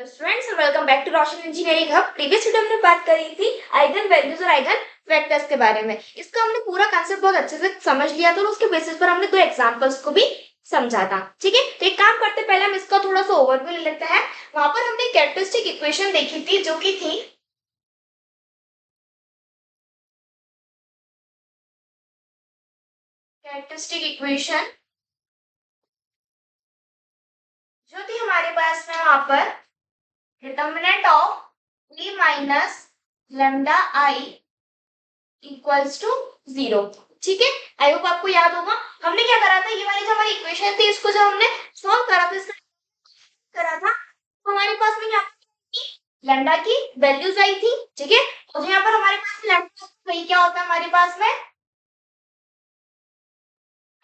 Students welcome back to Roshan engineering hub. Previous video में बात करी थी आइगन वैल्यूज और आइगन वेक्टर्स के बारे में। इसका हमने पूरा कांसेप्ट बहुत अच्छे से समझ लिया था और उसके बेसिस पर हमने दो एग्जांपल्स को भी समझा था। ठीक है, तो एक काम करते पहले हम इसका थोड़ा सा ओवरव्यू ले लेते हैं। वहां पर हमने कैरेक्टरिस्टिक इक्वेशन देखी थी जो कि थी कैरेक्टरिस्टिक इक्वेशन जो थी हमारे पास में वहां पर determinant of e minus lambda I equals to 0। ठीक है, आई होप आपको याद होगा हमने क्या करा था। ये वाली जो हमारी इक्वेशन थी इसको जब हमने सॉल्व करा था, इसका करा था तो हमारे पास में यहाँ लैम्डा की वैल्यूज आई थी। ठीक है, तो यहाँ पर हमारे पास लैम्डा वही क्या होता है हमारे पास में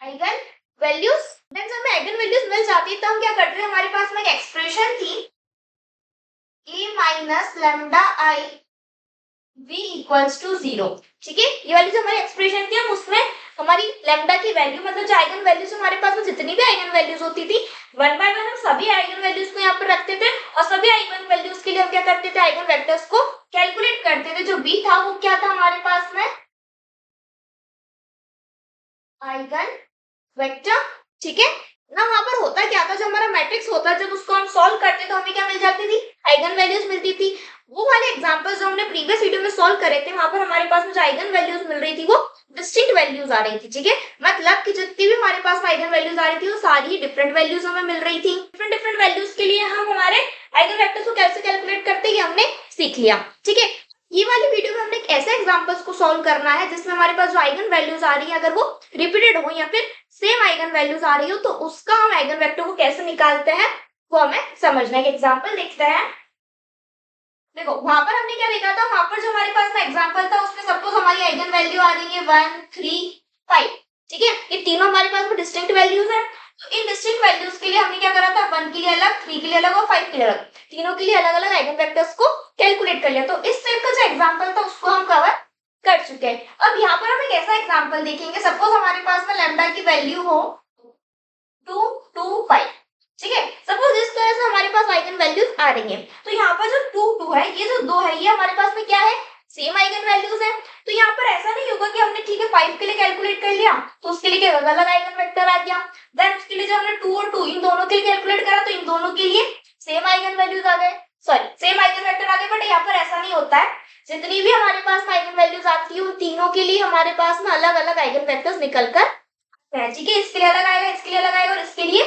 आइगन वैल्यूज। देन जब हमें आइगन वैल्यूज मिल जाती है तो हम क्या करते हैं, हमारे पास में एक एक्सप्रेशन थी A minus lambda I v equals to 0। ठीक है, ये वाली जो हमारी एक्सप्रेशन थी हम उसमें हमारी लैम्डा की वैल्यू मतलब जो आइगन वैल्यूज हमारे पास में जितनी भी आइगन वैल्यूज होती थी वन बाय वन हम सभी आइगन वैल्यूज को यहाँ पर रखते थे और सभी आइगन वैल्यूज के लिए हम क्या करते थे, आइगन वेक्टर्स को कैलकुलेट करते थे। जो b था वो क्या था हमारे पास में आइगन वेक्टर। ठीक है ना, वहां पर होता क्या था, जो हमारा मैट्रिक्स होता है जब उसको हम सॉल्व करते तो हमें क्या मिल जाती थी, आइगन वैल्यूज मिलती थी। वो वाले एग्जांपल्स जो हमने प्रीवियस वीडियो में सॉल्व करे थे वहां पर हमारे पास में जो आइगन वैल्यूज मिल रही थी वो डिस्टिंक्ट वैल्यूज आ रही थी। ठीक है, मतलब कि जितनी भी हमारे पास आइगन वैल्यूज आ रही थी वो सारी ही डिफरेंट वैल्यूज हमें मिल रही थी। डिफरेंट डिफरेंट वैल्यूज के लिए हम हमारे आइगन वेक्टर्स को कैसे कैलकुलेट करते हैं हमने सीख लिया। ठीक है, ये वाली वीडियो में हमने एक ऐसे एग्जांपल्स को सॉल्व करना है जिसमें हमारे पास जो आइगन वैल्यूज आ रही है अगर वो रिपीटेड हो या फिर सेम आइगन वैल्यूज आ रही हो तो उसका हम आइगन वेक्टर को कैसे निकालते हैं वो हमें समझना है। एक एग्जांपल देखते हैं। देखो वहां पर हमने क्या देखा था, वहां पर जो हमारे पास में एग्जांपल था उसमें सपोज हमारी आइगन वैल्यू आ रही है 1 3 5। ठीक है, ये तीनों हमारे पास में डिस्टिंक्ट वैल्यूज है। तो इन डिस्टिंक्ट वैल्यूज के लिए हमने क्या करा था, 1 के लिए अलग, 3 के लिए अलग और 5 के लिए अलग, तीनों के लिए अलग अलग आइगन वेक्टर्स को कैलकुलेट कर लिया। तो इस टाइप का जो एग्जांपल था उसको हम कवर कर चुके हैं। अब यहाँ पर हम एक ऐसा एग्जांपल देखेंगे, सपोज हमारे पास में लैम्डा की वैल्यू हो 2 2 5। ठीक है, सपोज इस तरह से हमारे पास आइगन वैल्यूज आ रही हैं। तो यहाँ पर जो 2 2 है, ये जो 2 है ये हमारे पास में क्या है, सेम आइगन वैल्यूज है। तो यहाँ पर ऐसा नहीं होगा कि हमने ठीक है 5 के लिए कैलकुलेट कर लिया तो उसके लिए अलग अलग आइगन वेक्टर आ गया, देन उसके लिए जब हमने 2 और 2 इन दोनों के लिए कैलकुलेट करा तो इन दोनों के लिए सेम आइगन वैल्यूज आ गए, सॉरी सेम आइगन वेक्टर आ गए। बट यहाँ पर ऐसा नहीं होता है, जितनी भी हमारे पास में आइगन वैल्यूज आती है उन तीनों के लिए हमारे पास में अलग अलग आइगन वेक्टर्स निकल कर आते हैं। ठीक है, इसके लिए अलग आएगा, इसके लिए अलग आएगा और इसके लिए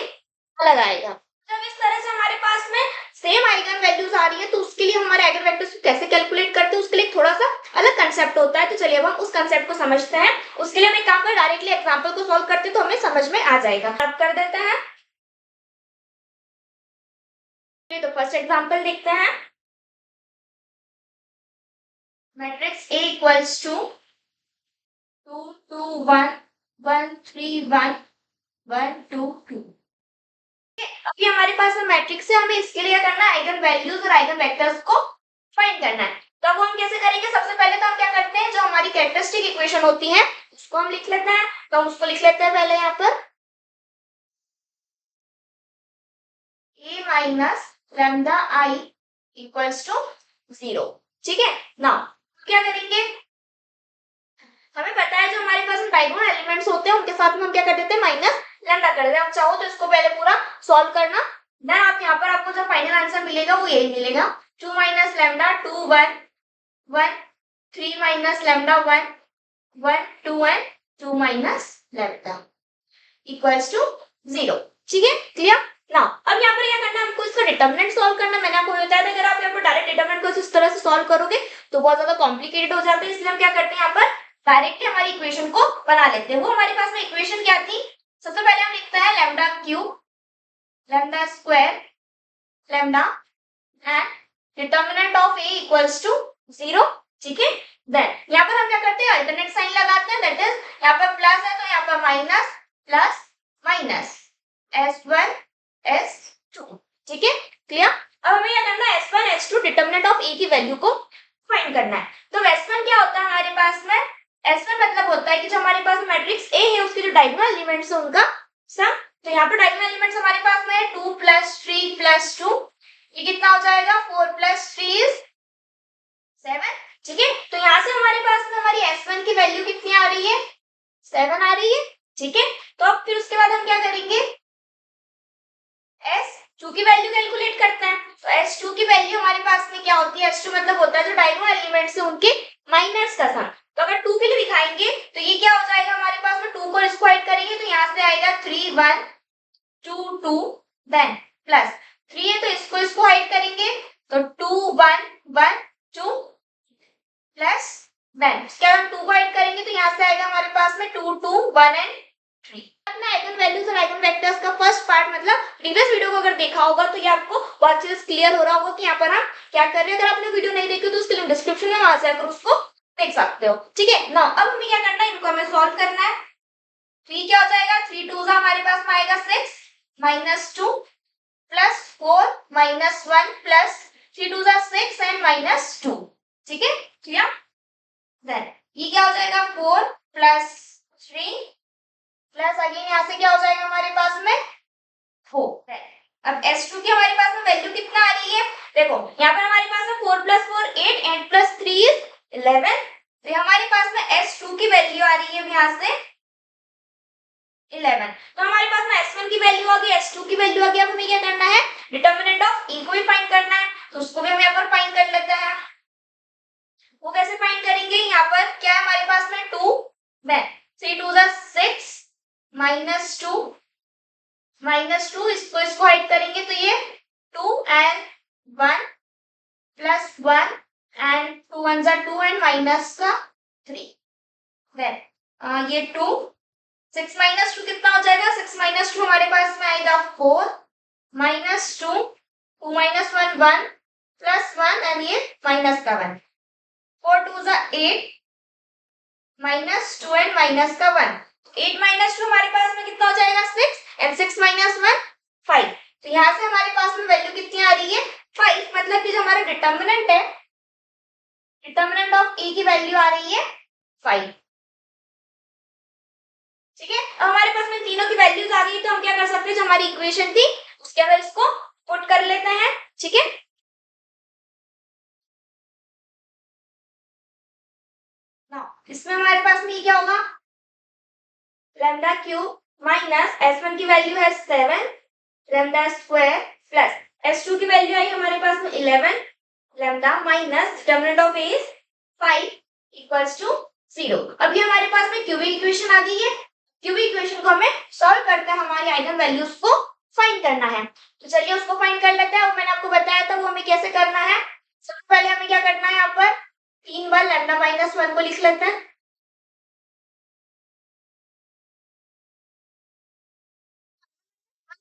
अलग आएगा। जब इस तरह से हमारे पास में सेम आइगन वैल्यूज आ रही है तो उसके लिए हमारे आइगन वेक्टर्स को कैसे कैलकुलेट करते हैं उसके लिए थोड़ा सा अलग कंसेप्ट होता है। तो चलिए अब हम उस कंसेप्ट को समझते हैं। उसके लिए हम एक काम कर डायरेक्टली एग्जांपल को सॉल्व करते हैं तो हमें समझ में आ जाएगा। अब कर देते हैं, तो फर्स्ट एग्जांपल देखते हैं। Matrix A equals to 2 2 1 1 3 1 1 2 2। अभी हमारे पास में मैट्रिक्स है, हमें इसके लिए करना है आइगन वैल्यूज और आइगन वेक्टर्स को फाइंड करना है। तो अब हम कैसे करेंगे, सबसे पहले तो हम क्या करते हैं, जो हमारी कैरेक्टरिस्टिक इक्वेशन होती है उसको हम लिख लेते हैं। तो हम उसको लिख लेते हैं पहले यहाँ पर a minus lambda I equals to 0। ठीक है ना, क्या करेंगे, हमें पता है जो हमारे पास डायगोनल एलिमेंट्स होते हैं उनके साथ में हम क्या कर देते हैं, माइनस लैम्डा कर देते हैं। आप चाहो तो इसको पहले पूरा सॉल्व करना, देन आप यहाँ पर आपको जो फाइनल आंसर मिलेगा वो यही मिलेगा, 2 minus lambda 2 1 1 3 minus lambda 1 1 2 and 2 minus lambda equals to 0। ठीक है, क्लियर ना। अब यहाँ पर क्या करना है, हमको इसका डिटरमिनेंट सॉल्व करना। मैंने आपको बताया था अगर आप यहाँ पर डायरेक्ट डिटरमिनेंट को इस तरह से सॉल्व करोगे तो बहुत ज्यादा कॉम्प्लिकेटेड हो जाता है, इसलिए हम क्या करते हैं यहाँ पर डायरेक्टली हमारी इक्वेशन को बना लेते हैं। वो हमारे पास में इक्वेशन क्या थी, सबसे पहले हम लिखते हैं lambda cube lambda square lambda and determinant of a equals to 0। ठीक है, देन यहाँ पर हम क्या करते हैं, अल्टरनेट साइन लगाते हैं, दैट इज यहाँ पर प्लस है तो यहाँ पर minus plus minus s1 s2। ठीक है, क्लियर। अब हमें क्या करना है, s1 s2 determinant of a की वैल्यू को फाइंड करना है। तो s1 क्या होता है हमारे पास में, S1 मतलब होता है कि जो हमारे पास मैट्रिक्स A है उसके जो डायगोनल एलिमेंट्स है उनका सम। तो यहाँ पर डायगोनल एलिमेंट्स हमारे पास में 2 + 3 + 2 ये कितना हो जाएगा 4 + 3 इज 7। ठीक है, तो यहाँ से हमारे पास में हमारी S1 की वैल्यू कितनी आ रही है 7 आ रही है। ठीक है, तो अब फिर उसके बाद हम क्या करेंगे S2 की वैल्यू कैलकुलेट करते हैं। तो S2 की वैल्यू हमारे पास में क्या होती है S2 मतलब होता है जो डायगोनल एलिमेंट्स है उनके माइनस का सम। तो अगर 2 के लिए दिखाएंगे तो ये क्या हो जाएगा हमारे पास में 2 को स्क्वायर करेंगे तो यहाँ से आएगा 3 1 2 2 देन प्लस 3 है तो इसको स्क्वायर करेंगे तो 2 1 1 2 प्लस देन इसके बाद हम 2 को ऐड करेंगे तो यहाँ से आएगा हमारे पास में 2 2 1 एंड 3। अपना आइगन वैल्यूज और आइगन वेक्टर्स का फर्स्ट पार्ट मतलब प्रीवियस वीडियो को अगर देखा होगा तो ये आपको बहुत अच्छे से क्लियर हो रहा होगा कि यहाँ पर हम क्या कर रहे हैं। अगर आपने वीडियो नहीं देखी तो उसके लिंक डिस्क्रिप्शन में वहां से आकर उसको देख सकते हो। ठीक है ना, अब हमें क्या करना है इनको हमें सॉल्व करना है। तो ये क्या हो जाएगा 3 2 हमारे पास में आएगा 6 -2 प्लस 4 -1 प्लस 3 2 6 एंड -2। ठीक है क्लियर। देन ये क्या हो जाएगा 4 + 3 प्लस अगेन यहाँ से क्या हो जाएगा हमारे पास में 4। अब S2 की हमारे पास में वैल्यू कितना आ रही है देखो यहाँ पर हमारे पास में 4 + 4 8 8 + 3 इज 11। तो हमारे पास में S2 की वैल्यू आ रही है यहाँ से 11। तो हमारे पास में S1 की वैल्यू आ गई S2 की वैल्यू आ गई। अब हमें क्या करना है डिटर्मिनेंट ऑफ E को भी फाइंड करना है तो उसको भी हम यहाँ पर फाइंड कर लेते हैं। वो कैसे फाइंड करेंगे यहाँ पर क्या है हमारे पास में 2 में 3 2 6 -2 इसको स्क्वायर करेंगे तो ये 2 and 1 plus 1 and 2 1 2 and minus का 3 देन ये 2 6 -2 कितना हो जाएगा 6 -2 हमारे पास में आएगा 4 -2 2 -1 1 प्लस 1 एंड ये माइनस का 1 4 2 8 -2 एंड माइनस का 1 8 -2 हमारे पास में कितना हो जाएगा 6 एंड 6 -1 5। तो यहाँ से हमारे पास में वैल्यू कितनी आ रही है 5 मतलब कि जो हमारा डिटर्मिनेंट है डिटर्मिनेंट ऑफ E की वैल्यू आ रही है 5। ठीक है, अब हमारे पास में तीनों की वैल्यूज आ गई तो हम क्या कर सकते हैं जो हमारी इक्वेशन थी उसके अंदर इसको पुट कर लेते हैं। ठीक है ना, इसमें हमारे पास में क्या होगा लैम्डा क्यूब माइनस S1 की वैल्यू है 7 लैम्डा स्क्वायर प्लस S2 की वैल्यू आई हमारे पास में 11 lambda minus determinant of A is 5 equals to 0। अब ये हमारे पास में क्यूबिक इक्वेशन आ गई है। क्यूबिक इक्वेशन को हमें सॉल्व करके हमारी आइगन वैल्यूज को फाइंड करना है। तो चलिए उसको फाइंड कर लेते हैं। वो मैंने आपको बताया था वो हमें कैसे करना है। सबसे पहले हमें क्या करना है यहाँ पर 3 बार लैम्डा -1 को लिख लेते हैं।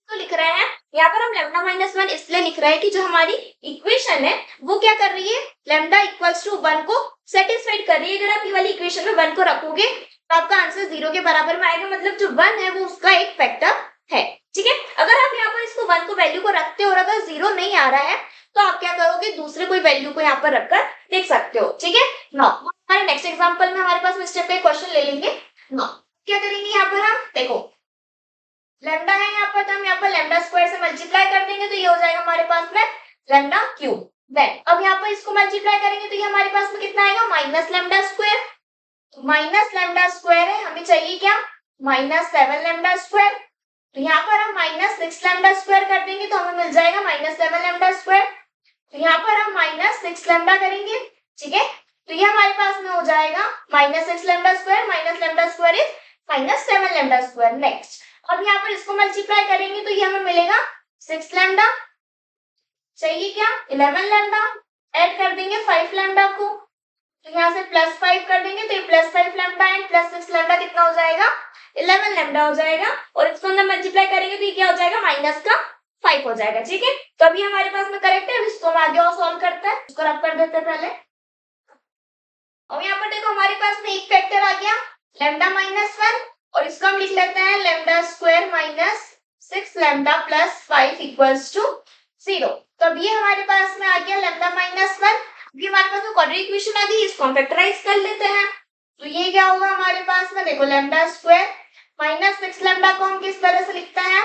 तो लिख रहे हैं यहाँ पर हम लैम्डा -1 इसलिए लिख रहे हैं कि जो हमारी इक्वेशन है वो क्या कर रही है लैम्डा इक्वल्स टू 1 को सेटिस्फाइड कर रही है। अगर आप ये वाली इक्वेशन में 1 को रखोगे तो आपका आंसर 0 के बराबर में आएगा मतलब जो 1 है वो उसका एक फैक्टर है। ठीक है, अगर आप यहाँ पर इसको 1 को वैल्यू को रखते हो और अगर 0 नहीं आ रहा है तो आप क्या करोगे दूसरे कोई वैल्यू को यहाँ पर रखकर देख सकते हो। ठीक है ना, हमारे नेक्स्ट एग्जाम्पल में हमारे पास इस टाइप का क्वेश्चन ले लेंगे ना। क्या करेंगे यहाँ पर हम देखो लैम्डा है यहाँ पर तो हम यहाँ पर लैम्डा स्क्वायर से मल्टीप्लाई कर देंगे तो ये हो जाएगा हमारे पास में लैम्डा क्यूब। देन अब यहाँ पर इसको मल्टीप्लाई करेंगे तो ये हमारे पास में कितना आएगा minus lambda square. Minus lambda square है हमें चाहिए क्या -7 लैम्डा स्क्वायर। तो यहाँ पर हम -6 लैम्डा स्क्वायर कर देंगे तो हमें मिल जाएगा -7 लैम्डा स्क्वायर। तो यहाँ पर हम -6 लैम्डा करेंगे। ठीक है, तो ये हमारे पास में हो जाएगा -6 lambda square minus lambda square is -7 lambda square. Next अब यहाँ पर इसको मल्टीप्लाई करेंगे तो ये हमें मिलेगा 6 लैम्डा चाहिए क्या 11 लैम्डा ऐड कर देंगे 5 लैम्डा को तो यहाँ से +5 कर देंगे तो ये +5 लैम्डा एंड +6 लैम्डा कितना हो जाएगा 11 लैम्डा हो जाएगा और इसको अंदर मल्टीप्लाई करेंगे तो ये क्या हो जाएगा -5 हो जाएगा। ठीक है, तो अभी हमारे पास में करेक्ट है। अब इसको हम आगे और सॉल्व करते हैं। इसको रब कर देते हैं पहले। अब यहाँ पर देखो हमारे पास में एक फैक्टर आ गया लैम्डा -1 और इसको हम लिख लेते हैं lambda square -6 lambda +5 equals to 0। तो अब ये हमारे पास में आ गया लैम्डा -1। अभी हमारे पास में क्वाड्रेटिक इक्वेशन आ गई इसको हम फैक्टराइज कर लेते हैं। तो ये क्या होगा हमारे पास में देखो लैम्डा स्क्वायर -6 लैम्डा को हम किस तरह से लिखते हैं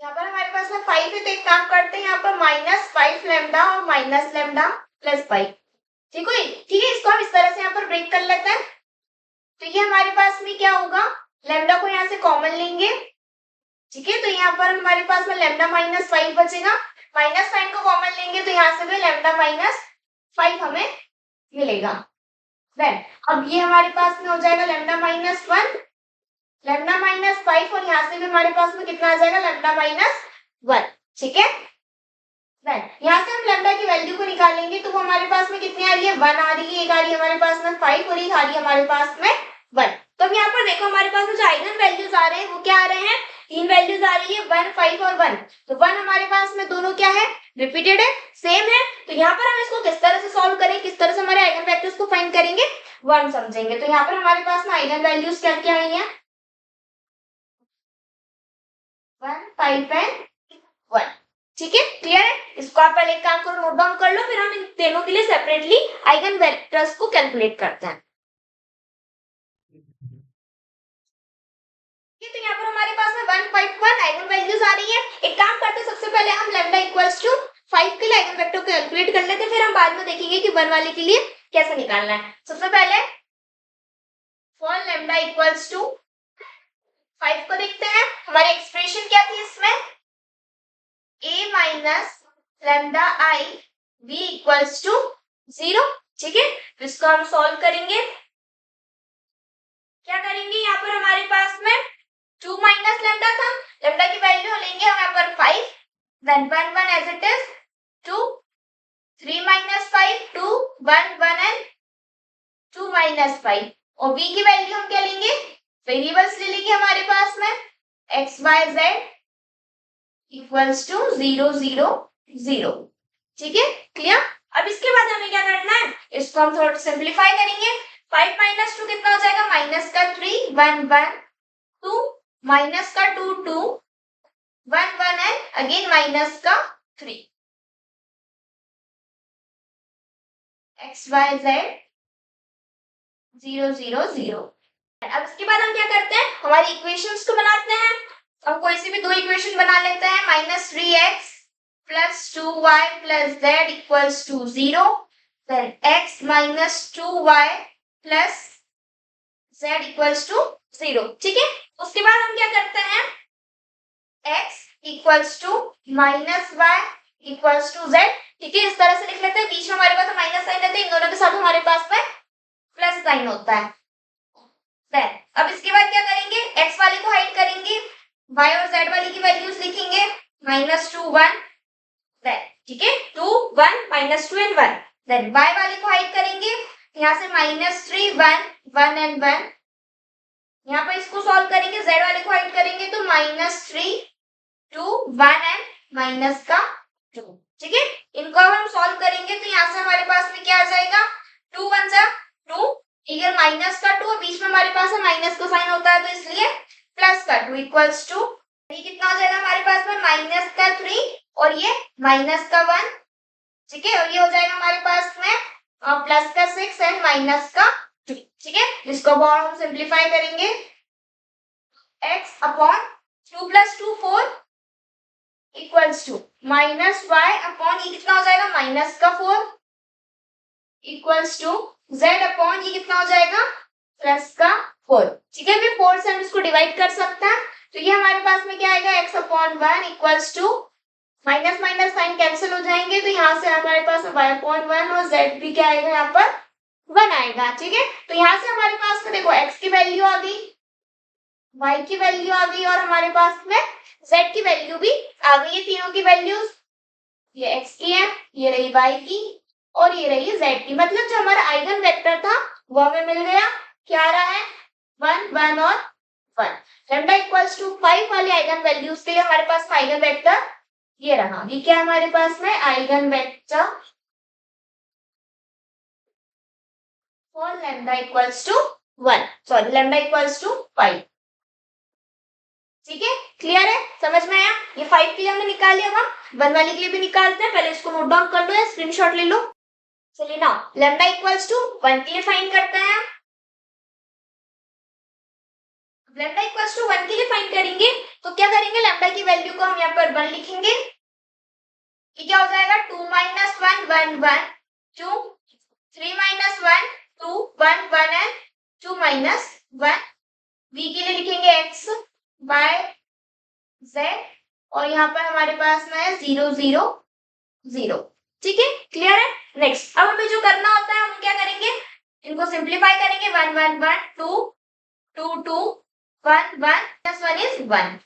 यहाँ पर हमारे पास में 5 है, तो एक काम करते हैं यहाँ पर -5 लैम्डा और माइनस लैम्डा प्लस 5। ठीक है, ठीक है, इसको हम इस तरह से यहाँ पर ब्रेक कर लेते हैं। तो ये हमारे पास में क्या होगा, लैम्डा को यहाँ से कॉमन लेंगे। ठीक है, तो यहाँ पर हमारे पास में लैम्डा -5 बचेगा। -5 को कॉमन लेंगे तो यहाँ से भी लैम्डा -5 हमें मिलेगा। देन अब ये हमारे पास में हो जाएगा लैम्डा -1, लैम्डा -5, और यहाँ से भी हमारे पास में कितना आ जाएगा, लैम्डा -1। ठीक है, देन यहाँ से हम लैम्डा की वैल्यू को निकालेंगे तो वो हमारे पास में कितनी आ रही है, 1 आ रही है, एक आ रही है हमारे पास में 5 और एक आ रही है हमारे पास में 1। तो अब यहाँ पर देखो हमारे पास में जो आइगन वैल्यूज आ रहे हैं वो क्या आ रहे हैं, 3 वैल्यूज आ रही है, 1, 5 और 1। तो 1 हमारे पास में दोनों क्या है, रिपीटेड है, सेम है। तो यहाँ पर हम इसको किस तरह से सॉल्व करें, किस तरह से हमारे आइगन वेक्टर्स को फाइंड करेंगे, 1 समझेंगे। तो यहाँ पर हमारे पास में आइगन वैल्यूज क्या क्या आई है, 1, 5 एंड 1। ठीक है, क्लियर है। इसको आप पहले एक काम करो, नोट डाउन कर लो, फिर हम इन तीनों के लिए सेपरेटली आइगन वेक्टर्स को कैलकुलेट करते हैं। तो यहाँ पर हमारे पास में 1, 5, 1 आइगन वैल्यूज आ रही है। एक काम करते हैं, सबसे पहले हम लैम्डा इक्वल्स टू 5 के लिए आइगन वेक्टर को कैलकुलेट कर लेते हैं, फिर हम बाद में देखेंगे कि 1 वाले के लिए कैसे निकालना है। सबसे पहले फॉर लैम्डा इक्वल्स टू 5 को देखते हैं, हमारी एक्सप्रेशन क्या थी इसमें, a minus lambda I b equals to 0। ठीक है, तो इसको हम सॉल्व करेंगे। क्या करेंगे, यहाँ पर हमारे पास में 2 माइनस लैम्डा था, लैम्डा की वैल्यू लेंगे हम यहाँ पर 5, then 1, 1 as it is, 2, 3 minus 5, 2, 1, 1 and 2 minus 5। और b की वैल्यू हम क्या लेंगे, वेरिएबल्स ले लेंगे हमारे पास में x, y, z equals to 0, 0, 0। ठीक है, क्लियर। अब इसके बाद हमें क्या करना है, इसको हम थोड़ा सिंप्लीफाई करेंगे। 5 माइनस 2 कितना हो जाएगा, माइनस का 3, 1, 1, 2, माइनस का 2, 2, 1, 1 एंड अगेन माइनस का 3, x, y, z 0, 0, 0। अब इसके बाद हम क्या करते हैं, हमारी इक्वेशंस को बनाते हैं। हम कोई सी भी दो इक्वेशन बना लेते हैं, -3x plus 2y plus z equals to 0, then x minus 2y plus z equals to 0। ठीक है, उसके बाद हम क्या करते हैं, x equals to minus y equals to z। ठीक है, इस तरह से लिख लेते हैं, बीच में हमारे पास माइनस साइन रहता है, इन दोनों के साथ हमारे पास में प्लस साइन होता है। अब इसके बाद क्या करेंगे, x वाले को हाइड करेंगे, y और z वाली की वैल्यूज लिखेंगे, -2, 1, ठीक है, 2, 1, -2 एंड 1। देन y वाले को हाइड करेंगे, यहाँ से -3, 1, 1 एंड 1। यहाँ पर इसको सॉल्व करेंगे, z वाले को हाइड करेंगे तो -3, 2, 1 एंड -2। ठीक है, इनको अब हम सॉल्व करेंगे तो यहाँ से हमारे पास में क्या आ जाएगा, 2 1 जा 2, इधर माइनस का 2, बीच में हमारे पास माइनस का साइन होता है तो इसलिए प्लस का 2 इक्वल्स टू, ये कितना हो जाएगा हमारे पास में माइनस का 3 और ये माइनस का 1। ठीक है, और ये हो जाएगा हमारे पास में प्लस का 6 एंड माइनस का 2। ठीक है, इसको और हम सिंप्लीफाई करेंगे, x upon 2 plus 2 4 equals to minus y upon ये कितना हो जाएगा, माइनस का 4 इक्वल्स टू z अपॉन ये कितना हो जाएगा, प्लस का 4। ठीक है, फिर 4 से हम इसको डिवाइड कर सकते हैं, तो ये हमारे पास में क्या आएगा, x upon 1 equals to minus minus sign cancel हो जाएंगे, तो यहाँ से हमारे पास y अपॉन 1 और z भी क्या आएगा, यहाँ पर 1 आएगा। ठीक है, तो यहाँ से हमारे पास में देखो x की वैल्यू आ गई, y की वैल्यू आ गई और हमारे पास में z की वैल्यू भी आ गई। ये तीनों की वैल्यूज, ये x की है, ये रही y की और ये रही z की। मतलब जो हमारा आइगन वेक्टर था वो हमें मिल गया, क्या आ रहा है, 1, 1 और 1। लैम्डा इक्वल्स टू 5 वाली आइगन वैल्यूज के लिए हमारे पास आइगन वेक्टर ये रहा। ये क्या है हमारे पास में, eigen vector for lambda equals to 1, sorry lambda equals to 5। ठीक है, क्लियर है, समझ में आया। ये 5 के लिए हमने निकाल लिया, हम 1 वाले के लिए भी निकालते हैं, पहले इसको नोट डाउन कर लो या स्क्रीनशॉट ले लो। चलिए ना, लैम्डा इक्वल्स टू 1 के लिए फाइंड करते हैं। लैम्डा इक्वल्स टू 1 के लिए फाइंड करेंगे तो क्या करेंगे, लैम्डा की वैल्यू को हम यहाँ पर 1 लिखेंगे। ये क्या हो जाएगा 2 minus 1 1 1 2 3 minus 1 2 1 1 and 2 minus 1। v के लिए लिखेंगे x y z और यहाँ पर हमारे पास में है 0 0 0। ठीक है, क्लियर है। नेक्स्ट अब हमें जो करना होता है हम क्या करेंगे, इनको सिंप्लीफाई करेंगे 1 1 1 2 2 2 1 1 plus 1 is 1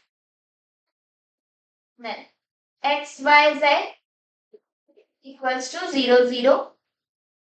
then x y z equals to 0 0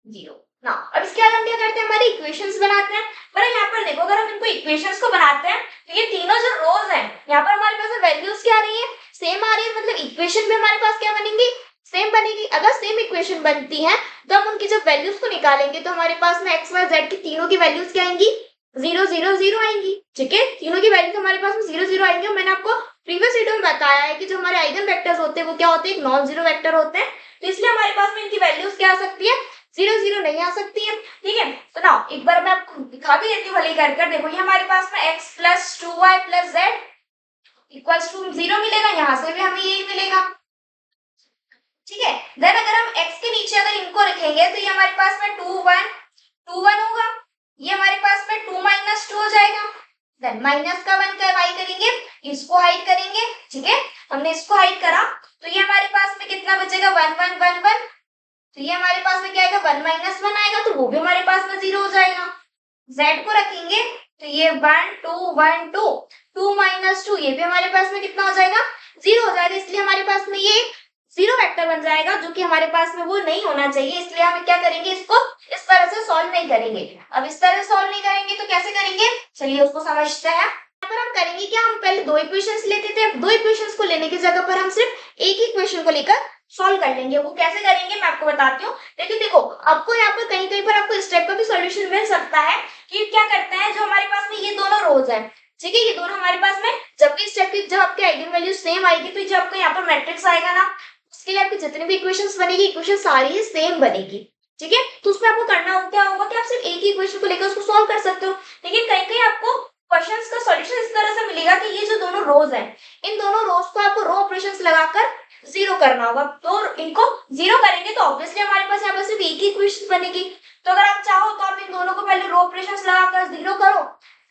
0। ना अब इसके बाद हम क्या करते हैं, हमारे इक्वेशंस बनाते हैं। पर यहाँ पर देखो अगर हम इनको इक्वेशंस को बनाते हैं तो ये तीनों जो रोज हैं यहाँ पर हमारे पास वैल्यूज क्या आ रही है, सेम आ रही है, मतलब इक्वेशन भी हमारे पास क्या बनेंगी, सेम बनेगी। अगर सेम इक्वेशन बनती है तो हम उनकी जब वैल्यूज को निकालेंगे तो हमारे पास में एक्स वाई जेड की तीनों की वैल्यूज क्या आएंगी, 0 0 0 आएंगी। ठीक है, तीनों की वैल्यू हमारे पास में 0 0 आएंगे। और मैंने आपको प्रीवियस वीडियो में बताया है कि जो हमारे आइगन वेक्टर्स होते हैं वो क्या होते हैं, नॉन जीरो वेक्टर होते हैं। तो इसलिए हमारे पास में इनकी वैल्यूज क्या आ सकती है, 0 0 नहीं आ सकती है। ठीक है, तो ना एक बार मैं आपको दिखा भी देती हूँ भले कर कर। देखो ये हमारे पास में x plus 2y plus Z equals to 0 मिलेगा, यहाँ से भी हमें यही मिलेगा। ठीक है, देन अगर हम x के नीचे अगर इनको रखेंगे तो ये हमारे पास में 2 1 होगा, ये हमारे पास में 2 माइनस 2 हो जाएगा। देन माइनस का 1 का y करेंगे, इसको हाइड करेंगे। ठीक है, हमने इसको हाइड करा तो ये हमारे पास में कितना बचेगा 1 1 1 1। तो ये हमारे पास में क्या आएगा 1 माइनस 1 आएगा, तो वो भी हमारे पास में 0 हो जाएगा। z को रखेंगे तो ये 1 2 1 2 2 माइनस 2, ये भी हमारे पास में कितना हो जाएगा 0 हो जाएगा। इसलिए हमारे पास में ये 0 वेक्टर बन जाएगा, जो कि हमारे पास में वो नहीं होना चाहिए। इसलिए हम क्या करेंगे, इसको इस तरह से सॉल्व नहीं करेंगे। अब इस तरह सॉल्व नहीं करेंगे तो कैसे करेंगे, चलिए उसको समझते हैं। यहाँ पर हम करेंगे क्या, हम पहले दो इक्वेशंस लेते थे, दो इक्वेशंस को लेने की जगह पर हम सिर्फ एक ही इक्वेशन को लेकर सॉल्व कर लेंगे। वो कैसे करेंगे मैं आपको बताती हूँ। लेकिन देखो आपको यहाँ पर कहीं कहीं पर आपको इस टाइप का भी सॉल्यूशन मिल सकता है कि क्या करते हैं, जो हमारे पास में ये दोनों रोज है, ठीक है, ये दोनों हमारे पास में जब भी स्टेप की जब आपके आइगन वैल्यू सेम आएगी तो जो आपको यहाँ पर मैट्रिक्स आएगा ना, उसके लिए आपकी जितनी भी इक्वेशंस बनेगी, इक्वेशन सारी ही सेम बनेगी। ठीक है, तो उसमें आपको करना क्या होगा कि आप सिर्फ एक ही इक्वेशन को लेकर उसको सॉल्व कर सकते हो। लेकिन कहीं कहीं आपको क्वेश्चंस का सॉल्यूशन इस तरह से मिलेगा कि ये जो दोनों रोज हैं, इन दोनों रोज को आपको रो ऑपरेशंस लगाकर जीरो करना होगा। तो इनको जीरो करेंगे तो ऑब्वियसली हमारे पास यहाँ पर सिर्फ एक ही इक्वेशन बनेगी। तो अगर आप चाहो तो आप इन दोनों को पहले रो ऑपरेशंस लगाकर जीरो करो,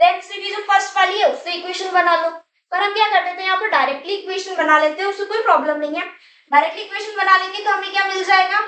देन से भी जो फर्स्ट वाली है उससे इक्वेशन बना लो। पर हम क्या कर देते हैं, यहाँ पर डायरेक्टली इक्वेशन बना लेते हैं, उससे कोई प्रॉब्लम नहीं है। डायरेक्टली इक्वेशन बना लेंगे तो हमें क्या मिल जाएगा,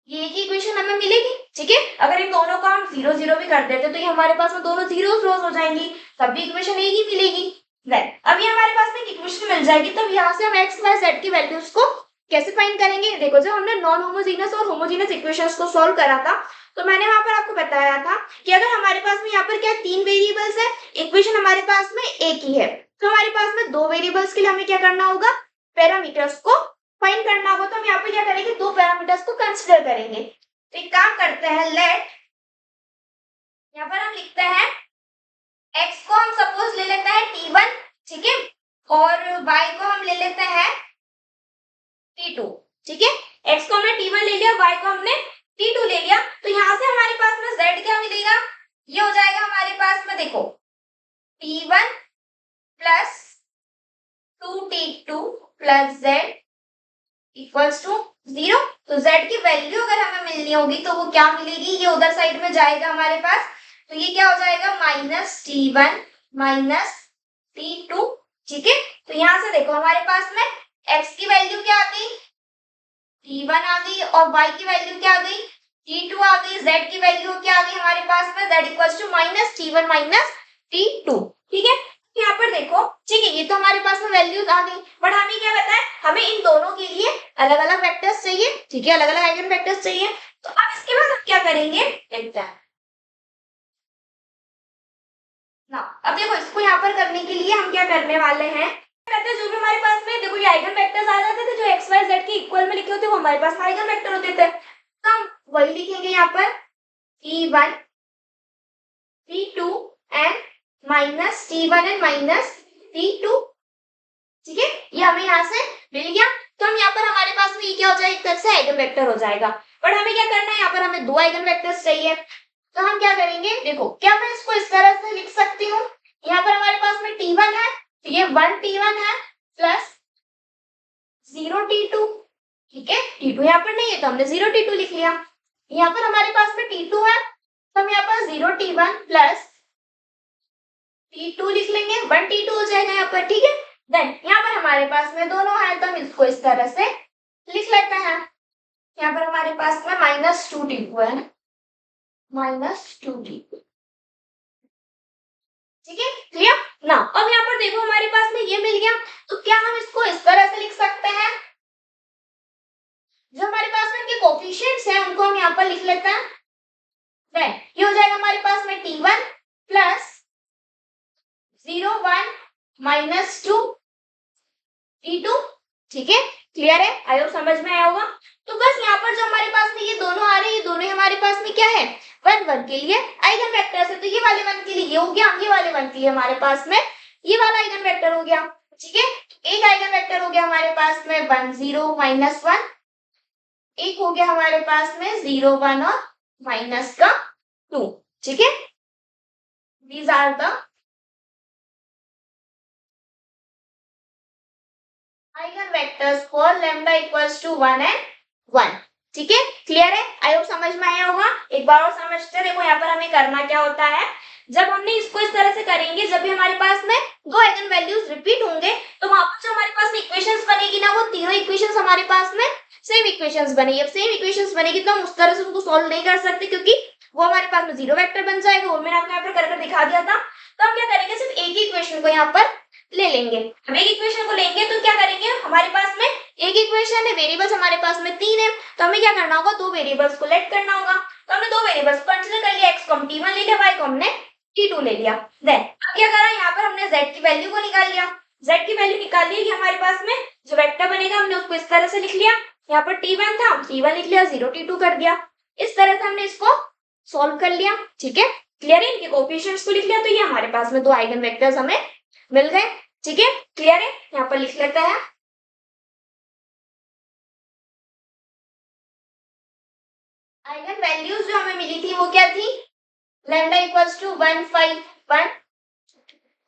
ये एक ही इक्वेशन हमें मिलेगी। ठीक है, अगर इन दोनों का हम 0 0 भी कर देते तो ये हमारे पास में दोनों जीरोस रोज हो जाएंगी, तब भी इक्वेशन एक ही मिलेगी। देन अब ये हमारे पास में एक इक्वेशन मिल जाएगी, तब यहाँ से हम x y z की वैल्यूज को कैसे फाइंड करेंगे। देखो जब हमने नॉन होमोजेनस और होमोजेनस इक्वेशंस को सॉल्व करा था तो मैंने वहां पर आपको बताया था कि अगर हमारे पास में यहाँ पर क्या तीन वेरिएबल्स है, इक्वेशन हमारे पास में एक ही है, तो हमारे पास में दो वेरिएबल्स के लिए हमें क्या करना होगा, पैरामीटर्स को फाइंड करना होगा। तो हम यहाँ पे क्या करेंगे, दो पैरामीटर्स को कंसीडर करेंगे। तो एक काम करते हैं, लेट यहाँ पर हम लिखते हैं x को हम सपोज ले लेते हैं t1, ठीक है, और y को हम ले लेते हैं t2। ठीक है, x को हमने t1 ले लिया, y को हमने t2 ले लिया। तो यहाँ से हमारे पास में z क्या मिलेगा, ये हो जाएगा हमारे पास में, देखो t1 plus 2t2 plus z equals to 0। तो z की वैल्यू अगर हमें मिलनी होगी तो वो क्या मिलेगी, ये उधर साइड में जाएगा हमारे पास, तो ये क्या हो जाएगा माइनस t1 माइनस t2। ठीक है, तो यहाँ से देखो हमारे पास में x की वैल्यू क्या आ गई, t1 आ गई, और y की वैल्यू क्या आ गई, t2 आ गई, z की वैल्यू क्या आ गई हमारे पास में, z equals to minus t1 minus t2। ठीक है, यहाँ पर देखो, ठीक है, ये तो हमारे पास में वैल्यूज आ गई, बट हमें क्या पता है, हमें इन दोनों के लिए अलग अलग वेक्टर्स चाहिए। ठीक है, अलग अलग आइगन वेक्टर्स चाहिए। तो अब इसके बाद हम क्या करेंगे, देखते हैं ना। अब देखो इसको यहाँ पर करने के लिए हम क्या करने वाले हैं, करते हैं जो भी हमारे पास में देखो ये आइगन वेक्टर्स आ जाते थे, जो एक्स वाई जेड के इक्वल में लिखे होते वो हमारे पास आइगन वेक्टर होते थे। तो हम वही लिखेंगे यहाँ पर t1 t2 and minus t1 and minus t2। ठीक है, ये हमें यहाँ से मिल गया। तो हम यहाँ पर हमारे पास में ये क्या हो जाएगा, एक तरह से आइगन वेक्टर हो जाएगा। बट हमें क्या करना है, यहाँ पर हमें दो आइगन वेक्टर्स चाहिए। तो हम क्या करेंगे, देखो क्या मैं इसको इस तरह से लिख सकती हूँ, यहाँ पर हमारे पास में T1 है, तो ये 1 T1 है प्लस 0 T2, ठीक है। T2 यहाँ पर नहीं है तो हमने 0 T2 लिख लिया। यहाँ पर हमारे पास में T2 है तो हम यहाँ पर 0 T1 प्लस T2 लिख लेंगे, 1 T2 हो जाएगा यहाँ पर, ठीक है। देन यहाँ पर हमारे पास में दोनों है तो हम इसको इस तरह से लिख लेते हैं। यहाँ पर हमारे पास में -2 T2 है, -2 T2, ठीक है, क्लियर ना। अब यहाँ पर देखो हमारे पास में ये मिल गया, तो क्या हम इसको इस तरह से लिख सकते हैं, जो हमारे पास में इनके कोफिशिएंट्स हैं उनको हम यहाँ पर लिख लेते हैं। देन ये हो जाएगा हमारे पास में T1 प्लस 0 1 -2 T2, ठीक है, क्लियर है, आई होप समझ में आया होगा। तो बस यहाँ पर जो हमारे पास में ये दोनों आ रहे हैं, ये दोनों हमारे पास में क्या है, 1 1 के लिए आइगन वेक्टर्स है। तो ये वाले 1 के लिए ये हो गया, ये वाले 1 के लिए हमारे पास में ये वाला आइगन वेक्टर हो गया, ठीक है। एक आइगन वेक्टर हो गया हमारे पास में 1 0 -1, एक हो गया हमारे पास में 0 1 और -2, ठीक है। These are the eigen vectors for lambda equals to 1 and 1, ठीक है, क्लियर है, आई होप समझ में आया होगा। एक बार और समझते, देखो यहाँ पर हमें करना क्या होता है, जब हमने इसको इस तरह से करेंगे, जब भी हमारे पास में दो आइगन वैल्यूज रिपीट होंगे तो वहां पर जो हमारे पास में इक्वेशंस बनेगी ना, वो तीनों इक्वेशंस हमारे पास में सेम इक्वेशंस बनेगी। अब सेम इक्वेशंस बनेगी तो हम उस तरह से उनको सॉल्व नहीं कर सकते, क्योंकि वो हमारे पास में जीरो वेक्टर बन जाएगा, वो मैंने आपको यहाँ पर कर दिखा दिया था। तो हम क्या करेंगे, सिर्फ एक ही इक्वेशन को यहाँ पर ले लेंगे। हम एक इक्वेशन को लेंगे तो क्या करेंगे, हमारे पास में एक इक्वेशन है, वेरिएबल्स हमारे पास में 3 है, तो हमें क्या करना होगा, दो वेरिएबल्स को लेट करना होगा। तो हमने दो वेरिएबल्स को कंसीडर कर लिया, x को हम t1 ले लिया, y को हमने t2 ले लिया। देन अब क्या करा, यहाँ पर हमने z की वैल्यू को निकाल लिया। z की वैल्यू निकाल ली कि हमारे पास में जो वेक्टर बनेगा हमने उसको इस तरह से लिख लिया। यहाँ पर t1 था, t1 लिख लिया, 0 t2 कर दिया। इस तरह से हमने इसको सॉल्व कर लिया, ठीक है, क्लियर है। इनके कोएफिशिएंट्स को लिख लिया, तो ये हमारे पास में दो आइगन वेक्टर्स हमें मिल गए, ठीक है, क्लियर है। यहाँ पर लिख लेते हैं, आइगन वैल्यूज जो हमें मिली थी वो क्या थी, लैम्डा इक्वल्स टू 1 5 1,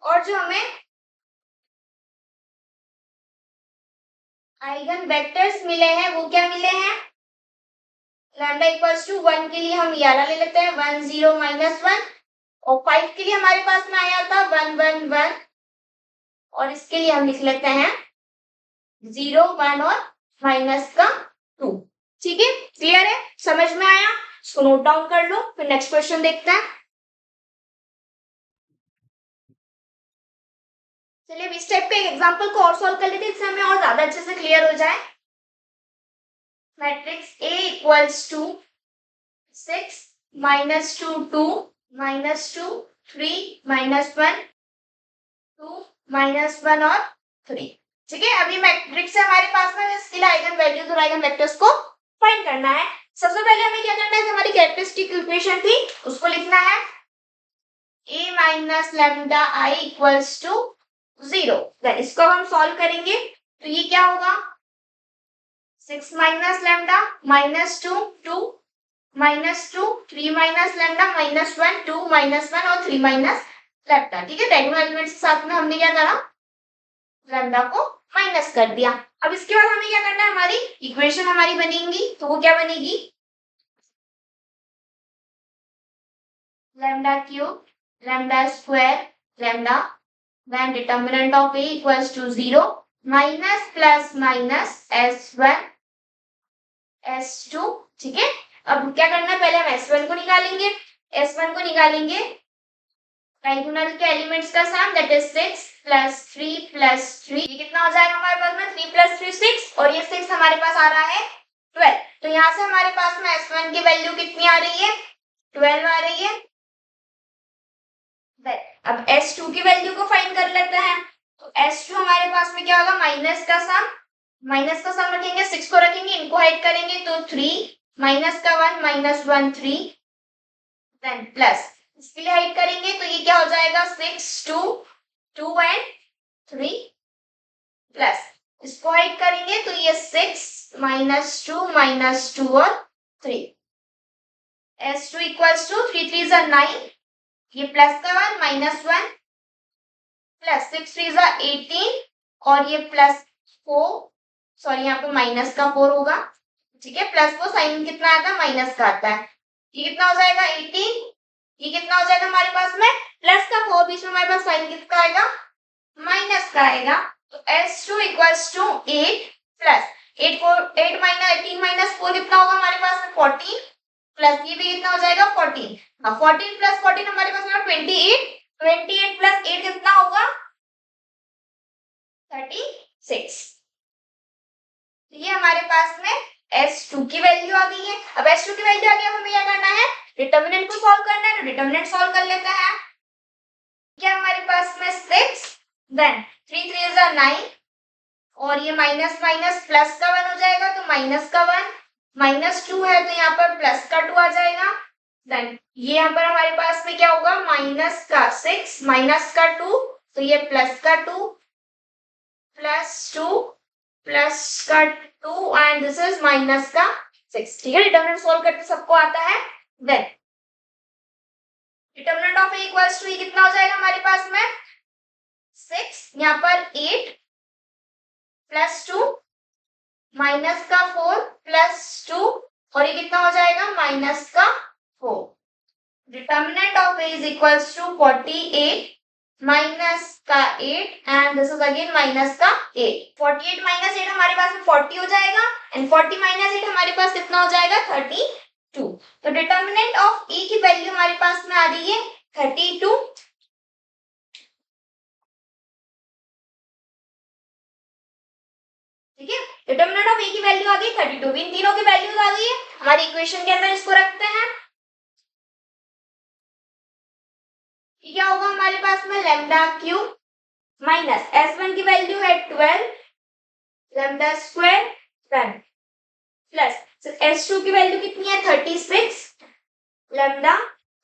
और जो हमें आइगन वेक्टर्स मिले हैं वो क्या मिले हैं, लैम्डा इक्वल्स टू 1 के लिए हम ये वाला ले लेते हैं 1 0 -1, और 5 के लिए हमारे पास में आया था 1 1 1, और इसके लिए हम लिख लेते हैं 0 1 और -2, ठीक है, क्लियर है, समझ में आया। इसको नोट डाउन कर लो, फिर नेक्स्ट क्वेश्चन देखते हैं। चलिए अब इस टाइप के एग्जांपल को और सॉल्व कर लेते हैं, इससे हमें और ज्यादा अच्छे से क्लियर हो जाए। मैट्रिक्स A इक्वल्स टू 6 -2 2 -2 3 -1 2 -1 और 3, ठीक है। अभी मैट्रिक्स है हमारे पास में, इसके लिए आइगन वैल्यूज और आइगन वेक्टर्स को फाइंड करना है। सबसे पहले हमें क्या करना है, जो हमारी कैरेक्टरिस्टिक इक्वेशन थी उसको लिखना है, a minus lambda i equals to 0। Then इसको हम सॉल्व करेंगे तो ये क्या होगा, 6 माइनस लैम्डा -2 2 -2 3 माइनस लैम्डा -1 2 -1 और 3 माइनस लैम्डा, ठीक है। डायगोनल एलिमेंट्स के साथ में हमने क्या करा, लैम्डा को माइनस कर दिया। अब इसके बाद हमें क्या करना है, हमारी इक्वेशन हमारी बनेगी, तो वो क्या बनेगी, lambda cube lambda square lambda, then determinant of A equals to 0 minus plus minus S1 S2, ठीक है। अब क्या करना है, पहले हम S1 को निकालेंगे, S1 को निकालेंगे डायगोनल के एलिमेंट्स का सम, दैट इज 6 प्लस 3 प्लस 3, ये कितना हो जाएगा हमारे पास में, 3 प्लस 3 6, और ये 6 हमारे पास आ रहा है 12। तो यहाँ से हमारे पास में S1 की वैल्यू कितनी आ रही है, 12 आ रही है। अब S2 की वैल्यू को फाइंड कर लेते हैं, तो S2 हमारे पास में क्या होगा, माइनस का सम रखेंगे, 6 को रखेंगे, इनको हाइड करेंगे तो 3 माइनस का 1 -1 3, देन प्लस इसके लिए हाइड करेंगे तो ये क्या हो जाएगा, 6 2 2 एंड 3, प्लस इसको हाइड करेंगे तो ये 6 -2 और 3, S2 इक्वल्स टू 3 3 9, ये प्लस का 1 -1 प्लस 6 3 जा 18 और ये प्लस 4, सॉरी यहाँ पे माइनस का 4 होगा, ठीक है। प्लस 4 साइन कितना आता है, माइनस का आता है। ये कितना हो जाएगा 18, ये कितना हो जाएगा हमारे पास में प्लस का 4, बीच में हमारे पास साइन किसका आएगा, माइनस का आएगा। तो S2 equals to 8 plus 8 minus 18 minus 4 कितना होगा हमारे पास में 14 प्लस ये भी कितना हो जाएगा 14। हाँ 14 प्लस 14 हमारे पास में 28, 28 प्लस 8 कितना होगा 36। ये हमारे पास में S2 की वैल्यू आ गई है। अब S2 की वैल्यू आ गई, अब हमें क्या करना है, डिटर्मिनेंट को सॉल्व करना है। तो डिटर्मिनेंट सॉल्व कर लेते हैं। क्या हमारे पास में 6 देन 3 3 जा 9 और ये माइनस माइनस प्लस का 1 हो जाएगा, तो माइनस का 1, माइनस 2 है तो यहाँ पर प्लस का 2 आ जाएगा। देन ये यहाँ पर हमारे पास में क्या होगा, माइनस का 6 माइनस का 2, तो ये प्लस का 2 प्लस 2 प्लस का 2 एंड दिस इज माइनस का 6। ठीक है, डिटर्मिनेंट सॉल्व करते सबको आता है। Then determinant of a equals to कितना हो जाएगा हमारे पास में 6, यहाँ पर 8 प्लस 2 माइनस का 4 प्लस 2 और ये कितना हो जाएगा माइनस का 4। Determinant of a is equals to 48 minus का 8 and this is again minus का 8। 48 माइनस 8 हमारे पास में 40 हो जाएगा एंड 40 माइनस 8 हमारे पास कितना हो जाएगा 32। तो डिटर्मिनेंट ऑफ a की वैल्यू हमारे पास में आ रही है 32। ठीक है, डिटर्मिनेंट ऑफ a की वैल्यू आ गई 32। इन तीनों की वैल्यूज आ गई है हमारी इक्वेशन के अंदर, इसको रखते हैं। क्या होगा हमारे पास में लैम्डा क्यूब माइनस S1 की वैल्यू है 12 lambda square then plus S2 की वैल्यू कितनी है 36 लैम्डा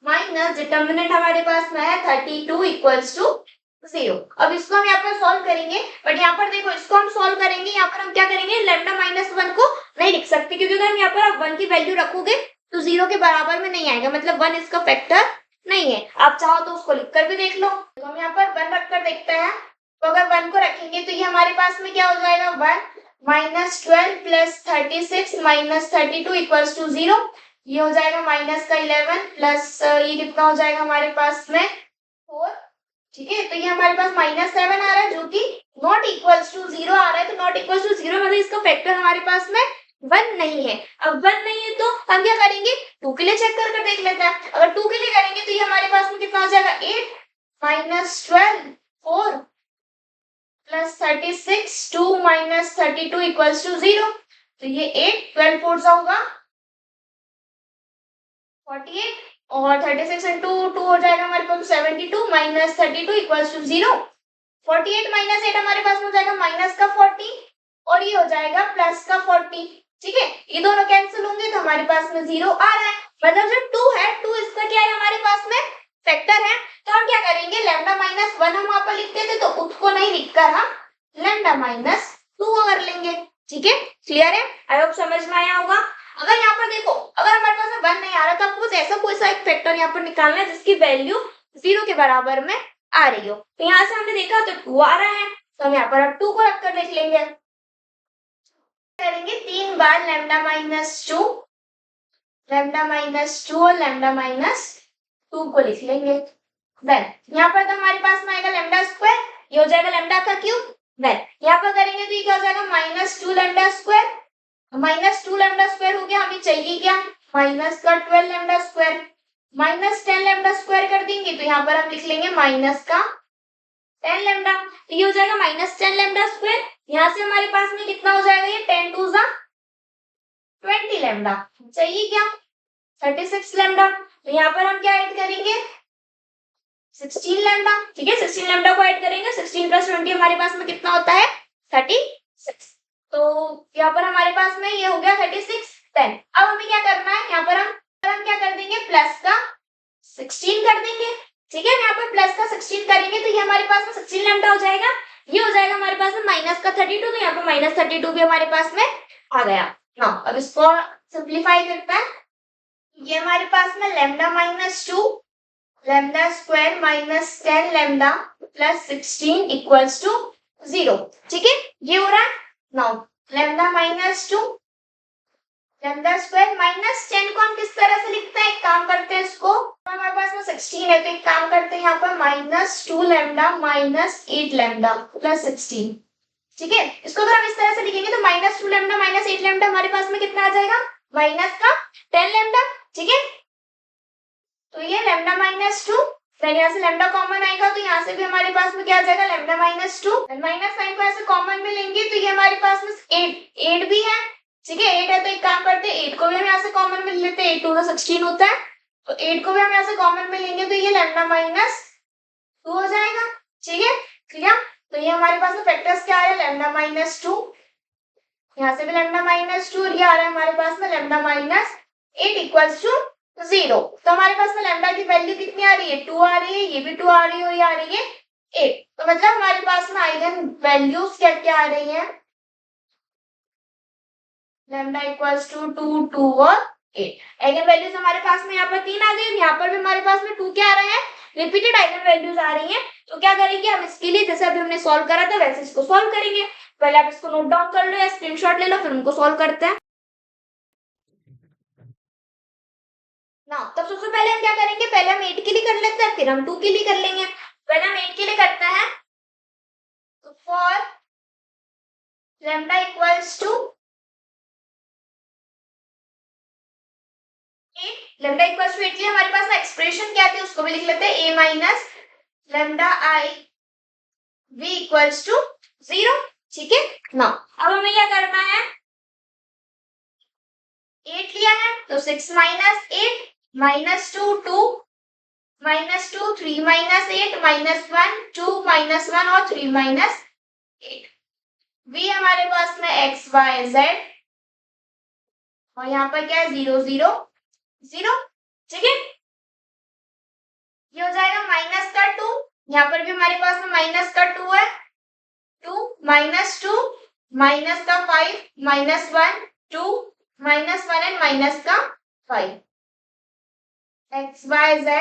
माइनस डिटर्मिनेंट हमारे पास में है 32 इक्वल्स टू 0। अब इसको हम यहाँ पर सॉल्व करेंगे, बट यहाँ पर देखो इसको हम सॉल्व करेंगे, यहाँ पर हम क्या करेंगे लैम्डा माइनस 1 को नहीं लिख सकते, क्योंकि अगर हम यहाँ पर आप 1 की वैल्यू रखोगे तो 0 के बराबर में नहीं आएगा, मतलब 1 इसका फैक्टर नहीं है। आप चाहो तो उसको लिखकर भी देख लो। तो हम यहाँ पर 1 रखकर देखते हैं। तो अगर 1 को रखेंगे तो ये हमारे पास में क्या हो जाएगा 1 minus 12 plus 36 minus 32 equals to 0। ये हो जाएगा माइनस का 11 प्लस ये कितना हो जाएगा हमारे पास में 4। ठीक है, तो ये हमारे पास माइनस 7 आ रहा है जो कि नॉट इक्वल्स टू 0 आ रहा है। तो नॉट इक्वल्स टू 0 मतलब इसका फैक्टर हमारे पास में 1 नहीं है। अब 1 नहीं है तो हम क्या करेंगे 2 के लिए चेक कर देख लेते हैं। अगर 2 के लिए करेंगे तो ये हमारे पास में कितना हो जाएगा 8 minus 12 4 plus 36 2 minus 32 equals to 0। तो ये 8 12 फोर सा होगा 48 और 36 इंटू 2 हो जाएगा हमारे पास 72 माइनस 32 इक्वल्स टू 0। 48 माइनस 8 हमारे पास में हो जाएगा माइनस का 40 और ये हो जाएगा प्लस का 40। ठीक है, ये दोनों कैंसिल होंगे तो हमारे पास में 0 आ रहा है, मतलब जो 2 है 2 इसका क्या है हमारे पास में फैक्टर है। तो हम क्या करेंगे लैम्डा माइनस 1 हम वहां पर लिखते थे तो उसको नहीं लिखकर हम लैम्डा माइनस 2 कर लेंगे। ठीक है, क्लियर है, आई होप समझ में आया होगा। अगर यहाँ पर देखो अगर हमारे पास 1 नहीं आ रहा तो आपको ऐसा कोई सा एक फैक्टर यहाँ पर निकालना है जिसकी वैल्यू 0 के बराबर में आ रही हो। तो यहाँ से हमने देखा तो 2 आ रहा है, तो हम यहाँ पर अब 2 को रखकर देख लेंगे। करेंगे 3 बार लैम्डा माइनस 2 लैम्डा माइनस 2 और लैम्डा माइनस 2 को लिख लेंगे। देन यहाँ पर तो हमारे पास में आएगा लैम्डा स्क्वायर, ये हो जाएगा लैम्डा का क्यूब। देन यहाँ पर करेंगे तो ये क्या हो जाएगा minus 2 lambda square, minus 2 lambda square हो गया। हमें चाहिए क्या माइनस का 12 lambda square, minus 10 lambda square कर देंगे तो यहाँ पर हम लिख लेंगे माइनस का 10 लैम्डा। तो ये हो जाएगा माइनस 10 लैम्डा स्क्वायर। यहाँ से हमारे पास में कितना हो जाएगा ये 10 टू जा 20 लैम्डा, चाहिए क्या 36 लैम्डा। तो यहाँ पर हम क्या ऐड करेंगे 16 लैम्डा। ठीक है, 16 लैम्डा को ऐड करेंगे, 16 प्लस 20 हमारे पास में कितना होता है 36। तो यहाँ पर हमारे पास में ये हो गया 36। देन अब हमें क्या करना है यहाँ पर हम क्या कर देंगे प्लस का 16 कर देंगे। ठीक है, यहाँ पर प्लस का 16 करेंगे तो ये हमारे पास में 16 लैम्डा हो जाएगा। ये हो जाएगा हमारे पास में माइनस का 32, तो यहाँ पर माइनस 32 भी हमारे पास में आ गया। हाँ, अब इसको सिंप्लीफाई करते हैं। ये हमारे पास में lambda minus 2 lambda square minus 10 lambda plus 16 equals to 0। ठीक है, ये हो रहा है। Now lambda minus 2 lambda square minus 10 को हम किस तरह से लिखते हैं, एक काम करते हैं, इसको हमारे पास में 16 है तो एक काम करते हैं यहाँ पर minus 2 lambda minus 8 lambda plus 16। ठीक है, इसको अगर हम इस तरह से लिखेंगे तो माइनस 2 लैम्डा माइनस 8 लैम्डा हमारे पास में कितना आ जाएगा, माइनस का 10 लैम्डा। ठीक है, तो ये लैम्डा माइनस 2, फिर यहाँ से लैम्डा कॉमन आएगा तो यहाँ से भी हमारे पास में क्या आ जाएगा, लैम्डा माइनस 2। माइनस साइन को ऐसे कॉमन में लेंगे तो ये हमारे पास में 8 भी है। ठीक है, 8 है तो एक काम करते हैं 8 को भी हम यहाँ से कॉमन में लेते हैं, 8 टू 16 होता है, तो 8 को भी हम यहाँ से कॉमन में लेंगे तो ये लैम्डा माइनस 2 हो जाएगा। ठीक है, क्लियर। तो ये हमारे पास में फैक्टर्स क्या आ रहा है, लैम्डा माइनस 2, यहाँ से भी लैम्डा माइनस 2 और ये आ रहा है हमारे पास में लैम्डा माइनस 8 इक्वल्स टू 0। तो हमारे पास में लैम्डा की वैल्यू कितनी आ रही है, 2 आ रही है, ये भी 2 आ रही है और ये आ रही है 8। तो मतलब हमारे पास में आइगन वैल्यूज क्या क्या आ रही है, लैम्डा इक्वल्स टू 2, 2 और 8। आइगन वैल्यूज हमारे पास में यहाँ पर 3 आ गई, यहाँ पर भी हमारे पास में 2 क्या आ रहे हैं, रिपीटेड आइगन वैल्यूज आ रही हैं। तो क्या करेंगे हम इसके लिए, जैसे अभी हमने सॉल्व करा था वैसे इसको सॉल्व करेंगे। पहले आप इसको नोट डाउन कर लो या स्क्रीनशॉट ले लो, फिर उनको सॉल्व करते हैं ना। तब सबसे पहले हम क्या करेंगे, पहले हम 8 के लिए कर लेते हैं, फिर हम 2 के लिए कर लेंगे। पहले हम 8 के लिए करते हैं, तो for lambda equals to 8, lambda equals to 8 के लिए हमारे पास एक्सप्रेशन क्या थी उसको भी लिख लेते हैं, a minus lambda I v equals to 0। ठीक है ना, अब हमें क्या करना है, 8 लिया है तो 6 minus 8 minus 2 2 minus 2 3 minus 8 minus 1 2 minus 1 और 3 माइनस 8। v हमारे पास में x y z और यहाँ पर क्या है 0 0 0। ठीक है, ये हो जाएगा माइनस का 2, यहाँ पर भी हमारे पास में माइनस का 2 है, 2 माइनस 2 माइनस का 5 माइनस 1 2 माइनस 1 एंड माइनस का 5 x y z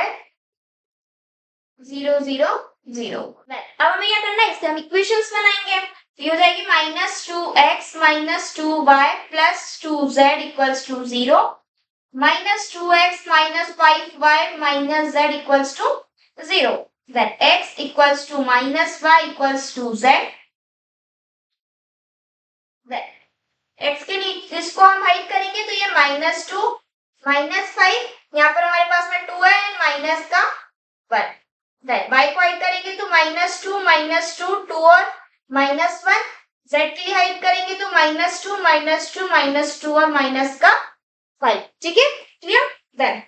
0 0 0। अब हमें क्या करना है, इससे हम इक्वेशंस बनाएंगे। तो ये हो जाएगी minus 2x minus 2y plus 2z equals to 0 minus 2x minus 5y minus z equals to 0। then x equals to minus y equals to z। then x के नीचे इसको हम हाइड करेंगे तो ये माइनस 2 माइनस 5, यहाँ पर हमारे पास में 2 है एंड माइनस का 1। y को हाइड करेंगे तो माइनस 2 माइनस 2 2 और माइनस 1। z के लिए हाइड करेंगे तो माइनस 2 माइनस 2 माइनस 2 और माइनस का 5। ठीक है, क्लियर। देन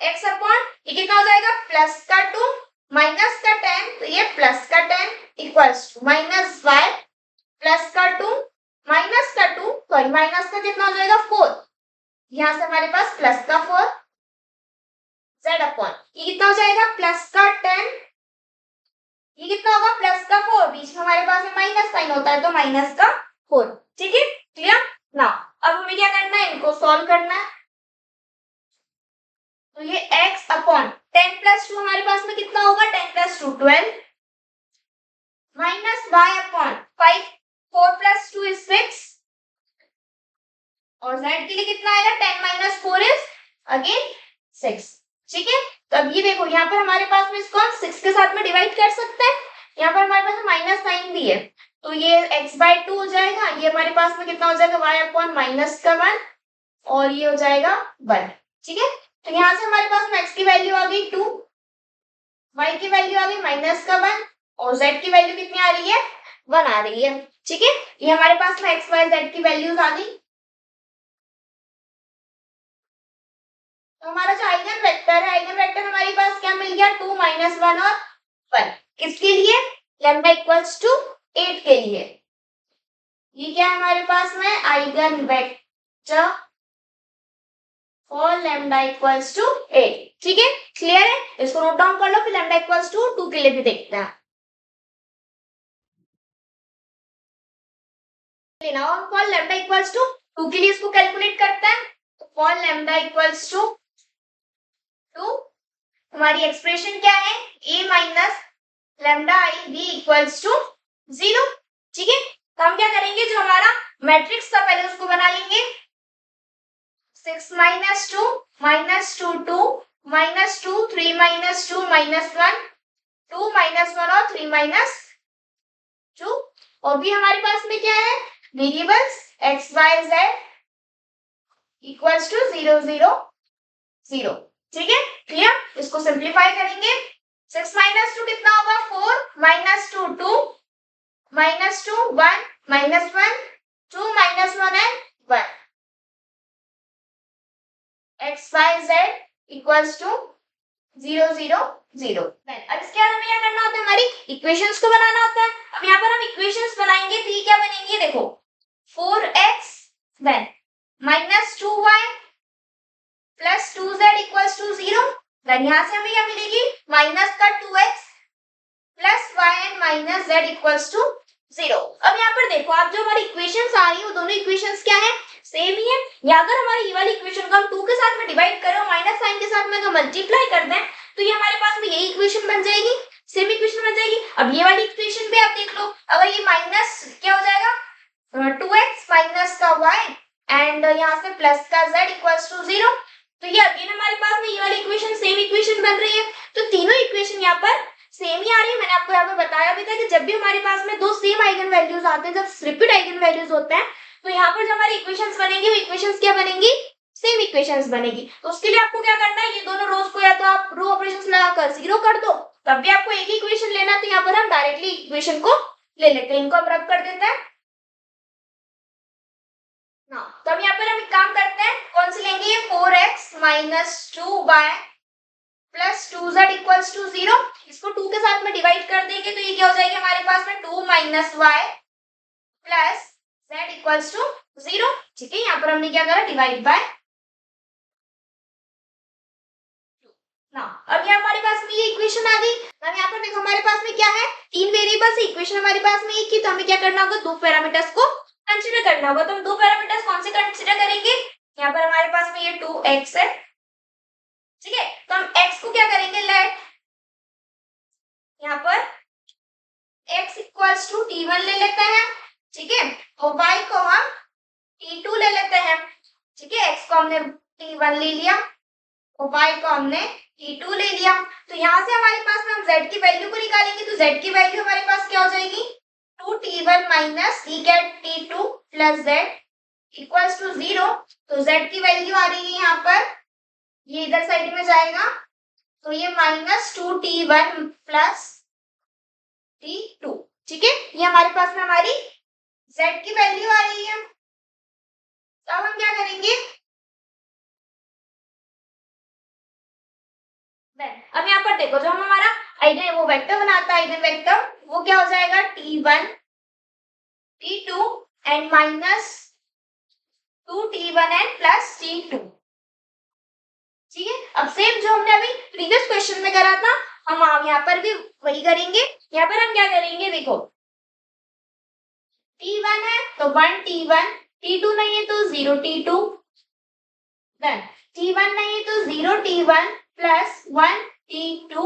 x अपॉन ये कितना हो जाएगा, प्लस का 2 माइनस का 10 तो ये प्लस का 10 equals to minus y plus का 2 माइनस का 2 सॉरी माइनस का कितना हो जाएगा 4, यहाँ से हमारे पास प्लस का 4 z अपॉन ये कितना हो जाएगा प्लस का 10, ये कितना होगा प्लस का 4, बीच में हमारे पास में माइनस साइन होता है तो माइनस का 4। ठीक है, क्लियर ना। अब हमें क्या करना है, इनको सॉल्व करना है। तो ये x अपॉन 10 प्लस 2 हमारे पास में कितना होगा, 10 plus 2 12 minus y upon 5 4 plus 2 is 6 और z के लिए कितना आएगा, 10 माइनस 4 इज अगेन 6। ठीक है, तो अब ये देखो यहाँ पर हमारे पास में इसको हम 6 के साथ में डिवाइड कर सकते हैं, यहाँ पर हमारे पास माइनस साइन भी है तो ये x बाय 2 हो जाएगा, ये हमारे पास में कितना हो जाएगा y अपॉन माइनस का 1 और ये हो जाएगा 1। ठीक है, तो यहाँ से हमारे पास में x की वैल्यू आ गई 2, y की वैल्यू आ गई माइनस का 1 और z की वैल्यू कितनी आ रही है, 1 आ रही है। ठीक है, ये हमारे पास में x y z की वैल्यूज आ गई। तो हमारा जो आइगन वेक्टर है, आइगन वेक्टर हमारे पास क्या मिल गया, 2 माइनस 1 और 1। किसके लिए, लैम्डा इक्वल्स टू 8 के लिए। ये क्या है हमारे पास में, eigen vector for lambda equals to 8। ठीक है, क्लियर है, इसको नोट डाउन कर लो, फिर लैम्डा इक्वल्स टू 2 के लिए भी देखते हैं। लेना और फॉर लैम्डा इक्वल्स टू 2 के लिए इसको कैलकुलेट करते हैं। तो फॉर लैम्डा इक्वल्स टू 2 हमारी एक्सप्रेशन क्या है, a minus lambda I B equals to 0। ठीक है, तो हम क्या करेंगे, जो हमारा मैट्रिक्स था पहले उसको बना लेंगे। 6 minus 2 minus 2 2 minus 2 3 minus 2 minus 1 2 minus 1 और 3 माइनस 2। और भी हमारे पास में क्या है, variables x y z equals to 0 0 0। ठीक है, क्लियर। इसको सिंप्लीफाई करेंगे। 6 माइनस 2 कितना होगा, 4 minus 2 2 minus 2 1 minus 1 2 minus 1 and 1 x y z equals to 0 0 0। अब इसके बाद हमें क्या करना होता है, हमारी इक्वेशंस को बनाना होता है। अब यहाँ पर हम इक्वेशंस बनाएंगे तो ये क्या बनेंगे, देखो 4x then minus 2y plus 2z equals to 0। Then यहाँ से हमें क्या मिलेगी, माइनस का 2x plus y and minus z equals to 0। अब यहाँ पर देखो आप, जो हमारी इक्वेशंस आ रही है वो दोनों इक्वेशंस क्या है, सेम ही है। या अगर हमारी ये वाली इक्वेशन को हम 2 के साथ में डिवाइड करें और माइनस साइन के साथ में अगर मल्टीप्लाई कर दें तो ये हमारे पास में यही इक्वेशन बन जाएगी, सेम इक्वेशन बन जाएगी। अब ये वाली इक्वेशन भी आप देख लो, अगर ये माइनस क्या हो जाएगा, 2x माइनस का y एंड यहाँ से प्लस का z इक्वल्स टू 0। तो ये अगेन हमारे पास में ये वाली इक्वेशन सेम इक्वेशन बन रही है। तो तीनों इक्वेशन यहाँ पर सेम ही आ रही है। मैंने आपको यहाँ पे बताया भी था कि जब भी हमारे पास में दो सेम आइगन वैल्यूज आते हैं, जब रिपीट आइगन वैल्यूज होते हैं, तो यहाँ पर जो हमारी इक्वेशंस बनेंगी वो इक्वेशंस क्या बनेंगी, सेम इक्वेशंस बनेगी। तो उसके लिए आपको क्या करना है, ये दोनों रोज को या तो आप रो ऑपरेशंस लगाकर 0 कर दो, तब भी आपको एक ही इक्वेशन लेना। तो यहाँ पर हम डायरेक्टली इक्वेशन को ले लेते हैं, इनको हम रब कर देते हैं ना। तो अब यहाँ पर हम एक काम करते हैं, कौन सी लेंगे, ये 4x minus 2y plus 2z equals to 0। इसको 2 के साथ में डिवाइड कर देंगे तो ये क्या हो जाएगा हमारे पास में, 2 minus Y plus z equals to 0। ठीक है, यहाँ पर हमने क्या करा, डिवाइड बाय ना। अब यहाँ हमारे पास में ये इक्वेशन आ गई। अब यहाँ पर देखो हमारे पास में क्या है, तीन वेरिएबल्स, इक्वेशन हमारे पास में एक ही, तो हमें क्या करना होगा, दो पैरामीटर्स को कंसीडर करना होगा। तो हम दो पैरामीटर्स कौन से कंसीडर करेंगे, यहाँ पर हमारे पास में ये 2x है। ठीक है, तो हम x को क्या करेंगे, लेट यहाँ पर x इक्वल्स टू t1 ले लेते हैं। ठीक है, और y को हम t2 ले लेते हैं। ठीक है, x को हमने t1 ले लिया और y को हमने t2 ले लिया। तो यहाँ से हमारे पास में हम z की वैल्यू को निकालेंगे, तो z की वैल्यू हमारे पास क्या हो जाएगी, 2t1 minus t2 plus z equals to 0। तो z की वैल्यू आ रही है यहाँ पर, ये इधर साइड में जाएगा, तो ये माइनस 2t1 प्लस t2। ठीक है, ये हमारे पास में हमारी z की वैल्यू आ रही है। तो अब हम क्या करेंगे, अब यहाँ पर देखो, जो हम हमारा आइगन वो वेक्टर बनाता है, आइगन वेक्टर, वो क्या हो जाएगा, t1 t2 and minus 2t1 and plus t2। ठीक है, अब सेम जो हमने अभी प्रीवियस क्वेश्चन में करा था, हम यहाँ पर भी वही करेंगे। यहाँ पर हम क्या करेंगे, देखो t1 है तो 1t1, t2 नहीं है तो 0t2, देन t1 नहीं है तो 0t1 plus 1t2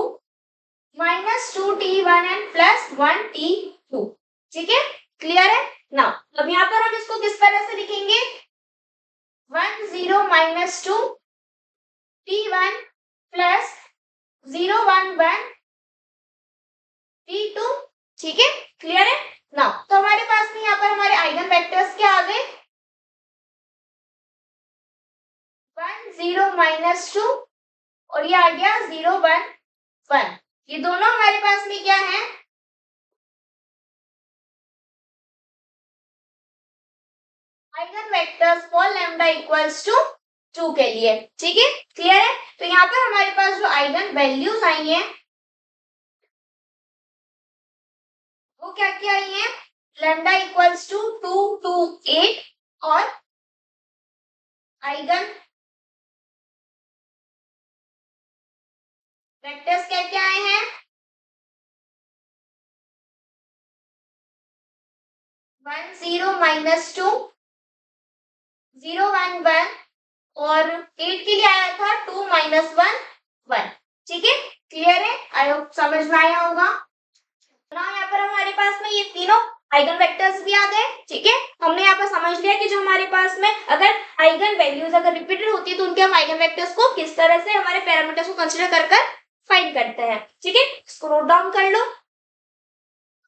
minus 2t1 and plus 1t2। ठीक है, क्लियर है ना। अब यहाँ पर हम इसको किस तरह से लिखेंगे, 1 0 माइनस 2 t1 प्लस 0 1 1 t2। ठीक है, क्लियर है ना। तो हमारे पास में यहाँ पर हमारे आइगन वेक्टर्स क्या आ गए, 1 0 माइनस 2 और ये आ गया 0 1 1। ये दोनों हमारे पास में क्या है, eigen vectors for lambda equals to 2 के लिए। ठीक है, क्लियर है। तो यहाँ पर हमारे पास जो आइगन वैल्यूज आई हैं वो क्या क्या आई हैं, लैम्डा इक्वल्स टू 2 2 8 और आइगन वेक्टर्स क्या क्या आए हैं, 1 0 माइनस 2 0 1 1 और 8 के लिए आया था 2 माइनस 1 1। ठीक है, क्लियर है, आई होप समझ में आया होगा। ना यहाँ पर हमारे पास में ये तीनों आइगन वेक्टर्स भी आ गए। ठीक है, हमने यहाँ पर समझ लिया कि जो हमारे पास में अगर आइगन वैल्यूज अगर रिपीटेड होती है तो उनके हम आइगन वेक्टर्स को किस तरह से हमारे पैरामीटर्स को कंसीडर कर फाइंड करते हैं। ठीक है, इसको नोट डाउन कर लो।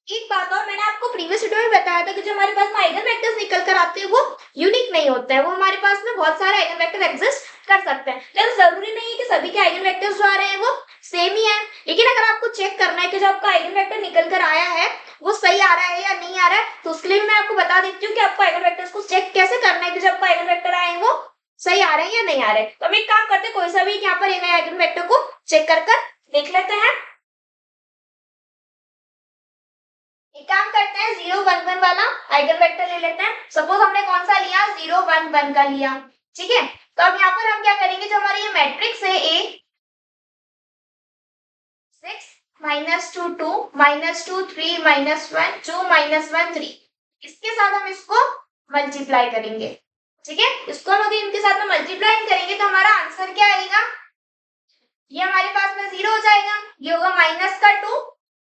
एक बात और, मैंने आपको प्रीवियस वीडियो में बताया था कि जो हमारे पास में आइगन वेक्टर्स निकल कर आते हैं वो यूनिक नहीं होते हैं, वो हमारे पास में बहुत सारे आइगन वेक्टर एग्जिस्ट कर सकते हैं। लेकिन जरूरी नहीं है कि सभी के आइगन वेक्टर्स जो आ रहे हैं वो सेम ही है। लेकिन अगर आपको चेक करना है कि जो आपका आइगन वेक्टर निकल कर आया है वो सही आ रहा है या नहीं आ रहा है, तो उसके लिए मैं आपको बता देती हूँ कि आपको आइगन वेक्टर्स को चेक कैसे करना है कि जब आपका आइगन वेक्टर आए वो सही आ रहे हैं या नहीं आ रहे। तो हम एक काम करते हैं, कोई सा भी यहाँ पर आइगन वेक्टर को चेक कर देख लेते हैं। एक काम करते हैं, 0 1 1 वाला आइगन वेक्टर ले लेते हैं। सपोज हमने कौन सा लिया, 0 1 1 का लिया। ठीक है, तो अब यहाँ पर हम क्या करेंगे, जो हमारी ये मैट्रिक्स है A 6 -2 2 -2 3 -1 2 -1 3, इसके साथ हम इसको मल्टीप्लाई करेंगे। ठीक है, इसको हम अगर इनके साथ में मल्टीप्लाई करेंगे तो हमारा आंसर क्या आएगा, ये हमारे पास में 0 हो जाएगा, ये होगा -2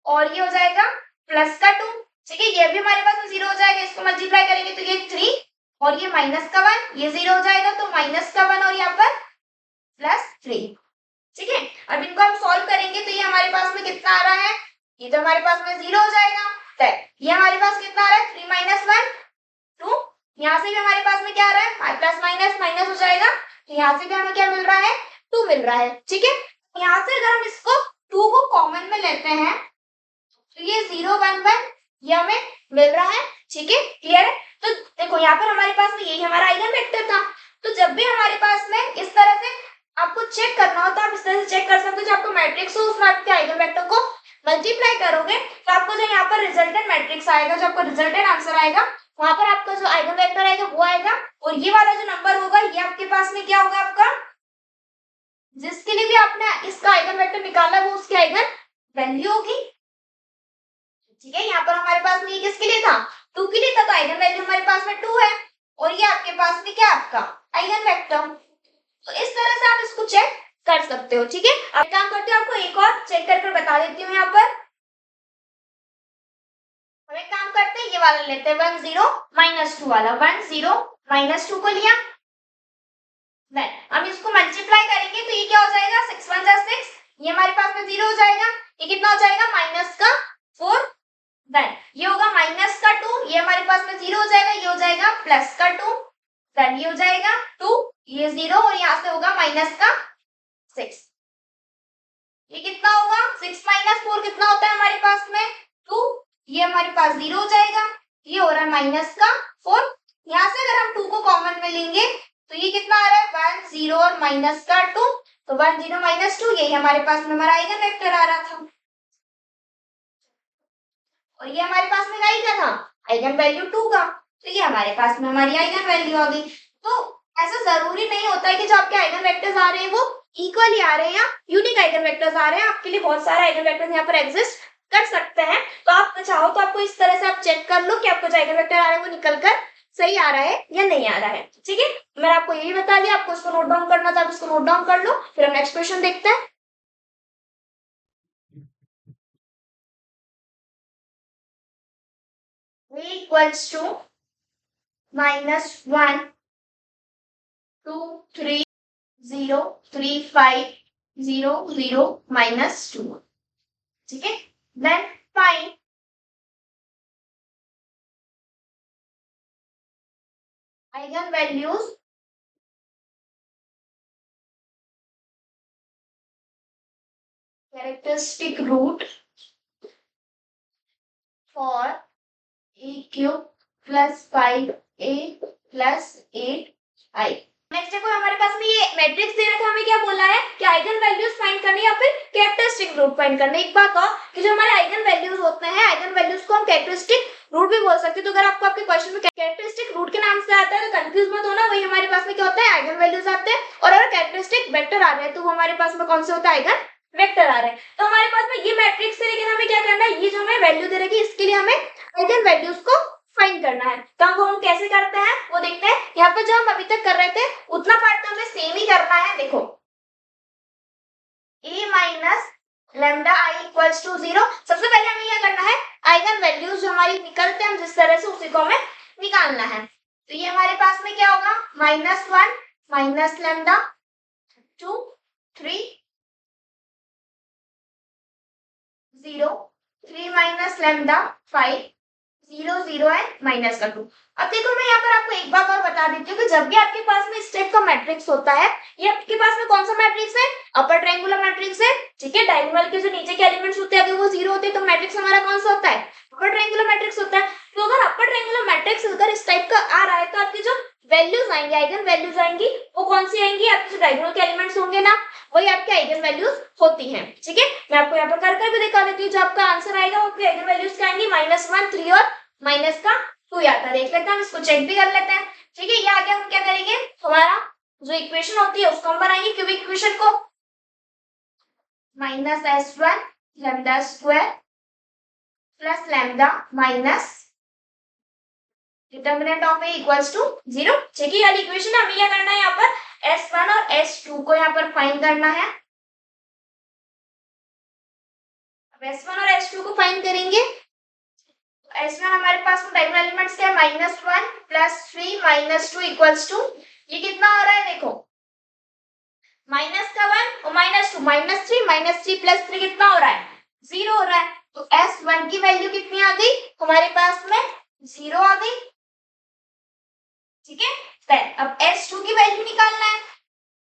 और ये हो जाएगा +2। ठीक है, ये भी हमारे पास में 0 हो जाएगा, इसको मल्टीप्लाई करेंगे तो ये 3 और ये -1, ये 0 हो जाएगा तो -1 और यहाँ पर +3। ठीक है, अब इनको हम सॉल्व करेंगे तो ये हमारे पास में कितना आ रहा है, ये तो हमारे पास में 0 हो जाएगा, तो ये हमारे पास कितना आ रहा है 3 -1 2, यहाँ से भी हमारे पास में क्या आ रहा है प्लस माइनस माइनस हो जाएगा, तो यहाँ से भी हमें क्या मिल रहा है 2 मिल रहा है। ठीक है, यहाँ से अगर हम इसको 2 को कॉमन में लेते हैं तो ये 0 1 1 ये हमें मिल रहा है। ठीक है, क्लियर है। तो देखो यहाँ पर हमारे पास में यही हमारा आइगन वेक्टर था, तो जब भी हमारे पास में इस तरह से आपको चेक करना हो तो आप इस तरह से चेक कर सकते हो, जो आपको मैट्रिक्स हो उसमें आपके आइगन वेक्टर को मल्टीप्लाई करोगे तो आपको जो यहाँ पर रिजल्टेंट मैट्रिक्स आएगा, जो आपको रिजल्टेंट आंसर आएगा वहां पर आपका जो आइगन वेक्टर आएगा वो आएगा, और ये वाला जो नंबर होगा ये आपके पास में क्या होगा, आपका जिसके लिए भी आपने इसका आइगन वेक्टर निकाला वो उसकी आइगन वैल्यू होगी। ठीक है, यहाँ पर हमारे पास में ये किसके लिए था, 2 के लिए था, तो आइगन वैल्यू हमारे पास में 2 है और ये आपके पास में क्या आपका आइगन वेक्टर। तो इस तरह से आप इसको चेक कर सकते हो। ठीक है, अब काम करते हो, आपको एक और चेक कर बता देती हूँ। यहाँ पर हम एक काम करते हैं, ये वाला लेते हैं 1 0 -2 वाला, 1 0 -2 को लिया, देन हम इसको मल्टीप्लाई करेंगे तो ये क्या हो जाएगा 6 1 जा 6, ये हमारे पास में 0 हो जाएगा, ये कितना हो जाएगा -4, देन ये होगा -2, ये हमारे पास में 0 हो जाएगा, ये हो जाएगा +2, देन ये हो जाएगा 2, ये 0 और यहाँ से होगा -6, ये कितना होगा 6 -4 कितना होता है हमारे पास में 2, ये हमारे पास 0 हो जाएगा, ये हो रहा है -4, यहाँ से अगर हम 2 को कॉमन में लेंगे तो ये कितना आ रहा है 1 0 और -2, तो 1 0 -2 यही हमारे पास में हमारा आइगन वेक्टर आ रहा था, और ये हमारे पास में क्या था आइगन वैल्यू 2 का, तो ये हमारे पास में हमारी आइगन वैल्यू आ गई। तो ऐसा जरूरी नहीं होता है कि जो आपके आइगन वेक्टर्स आ रहे हैं वो इक्वली आ रहे हैं या यूनिक आइगन वेक्टर्स आ रहे हैं, आपके लिए बहुत सारे आइगन वेक्टर्स यहाँ पर एग्जिस्ट कर सकते हैं। तो आप चाहो तो आपको इस तरह से आप चेक कर लो कि आपको जो आइगन वेक्टर आ रहा है वो निकल कर सही आ रहा है या नहीं आ रहा है। ठीक है, मैंने आपको यही बता दिया, आपको इसको नोट डाउन करना था, आप इसको नोट डाउन कर लो, फिर हम नेक्स्ट क्वेश्चन देखते हैं। Equals to -1 2 3 0 3 5 0 0 -2। ठीक है, then find eigen values characteristic root for a³ + 5a + 8i। Next देखो हमारे पास में ये मैट्रिक्स दे रखा है, हमें क्या बोला है कि आइगन वैल्यूज फाइंड करनी है या फिर कैरेक्टरिस्टिक रूट फाइंड करना है। एक बात और कि जो हमारे आइगन वैल्यूज होते हैं, आइगन वैल्यूज को हम कैरेक्टरिस्टिक रूट भी बोल सकते हैं। तो अगर आपको आपके क्वेश्चन में कैरेक्टरिस्टिक रूट के नाम से आता है तो कंफ्यूज मत होना, वही हमारे पास में क्या होता है आइगन वैल्यूज आते हैं, और अगर कैरेक्टरिस्टिक वेक्टर आ रहे हैं तो वो हमारे पास में कौन से होता है आइगन वेक्टर आ रहे हैं। तो हमारे पास में ये मैट्रिक्स है, लेकिन हमें क्या करना है, ये जो हमें वैल्यू दे रखी है इसके लिए हमें आइगन वैल्यूज को फाइंड करना है। तो हम कैसे करते हैं वो देखते हैं। यहाँ पर जो हम अभी तक कर रहे थे उतना पार्ट तो हमें सेम ही करना है। देखो A minus lambda I equals to 0। सबसे पहले हमें क्या करना है, आइगन वैल्यूज जो हमारी निकलते हैं हम जिस तरह से उसी को हमें निकालना है। तो ये हमारे पास में क्या होगा, -1 माइनस लेमडा 2 3 0 3 माइनस लेमडा 5 0 0 है माइनस का 2। अब देखो मैं यहाँ पर आपको एक बात और बता देती हूँ कि जब भी आपके पास में इस टाइप का मैट्रिक्स होता है, ये आपके पास में कौन सा मैट्रिक्स है, अपर ट्रायंगुलर मैट्रिक्स है, ठीक है। डायगोनल के जो नीचे के एलिमेंट्स होते हैं अगर वो 0 होते हैं तो मैट्रिक्स हमारा कौन सा होता है, अपर ट्रायंगुलर मैट्रिक्स होता है। तो अगर अपर ट्रायंगुलर मैट्रिक्स अगर इस टाइप का आ रहा है तो आपकी जो वैल्यूज आएंगी, आइगन वैल्यूज आएंगी, वो कौन सी आएंगी, आपके जो डायगोनल के एलिमेंट्स होंगे ना, वही आपके आइगन वैल्यूज होती हैं, ठीक है। मैं आपको यहाँ पर कर भी दिखा देती हूँ, जो आपका आंसर आएगा वो आपकी आइगन वैल्यूज क्या आएंगी, -1 3 और माइनस का 2 आता है। देख लेते हैं हम, इसको चेक भी कर लेते हैं, ठीक है। ये आगे हम क्या करेंगे, हमारा जो इक्वेशन होती है उसको हम बनाएंगे, क्यूबिक इक्वेशन को, -s1 lambda square plus lambda minus determinant of A equals to 0, ठीक है। ये इक्वेशन हमें क्या करना है, यहाँ पर s1 और s2 को यहाँ पर फाइंड करना है। अब s1 और s2 को फाइंड करेंगे, S1 हमारे पास में डायगोनल एलिमेंट्स क्या है, -1 प्लस 3 माइनस 2 इक्वल्स टू, ये कितना हो रहा है देखो, -1 और -2 -3 प्लस 3 कितना हो रहा है, 0 हो रहा है। तो S1 की वैल्यू कितनी आ गई हमारे पास में, 0 आ गई, ठीक है। फिर अब S2 की वैल्यू निकालना है,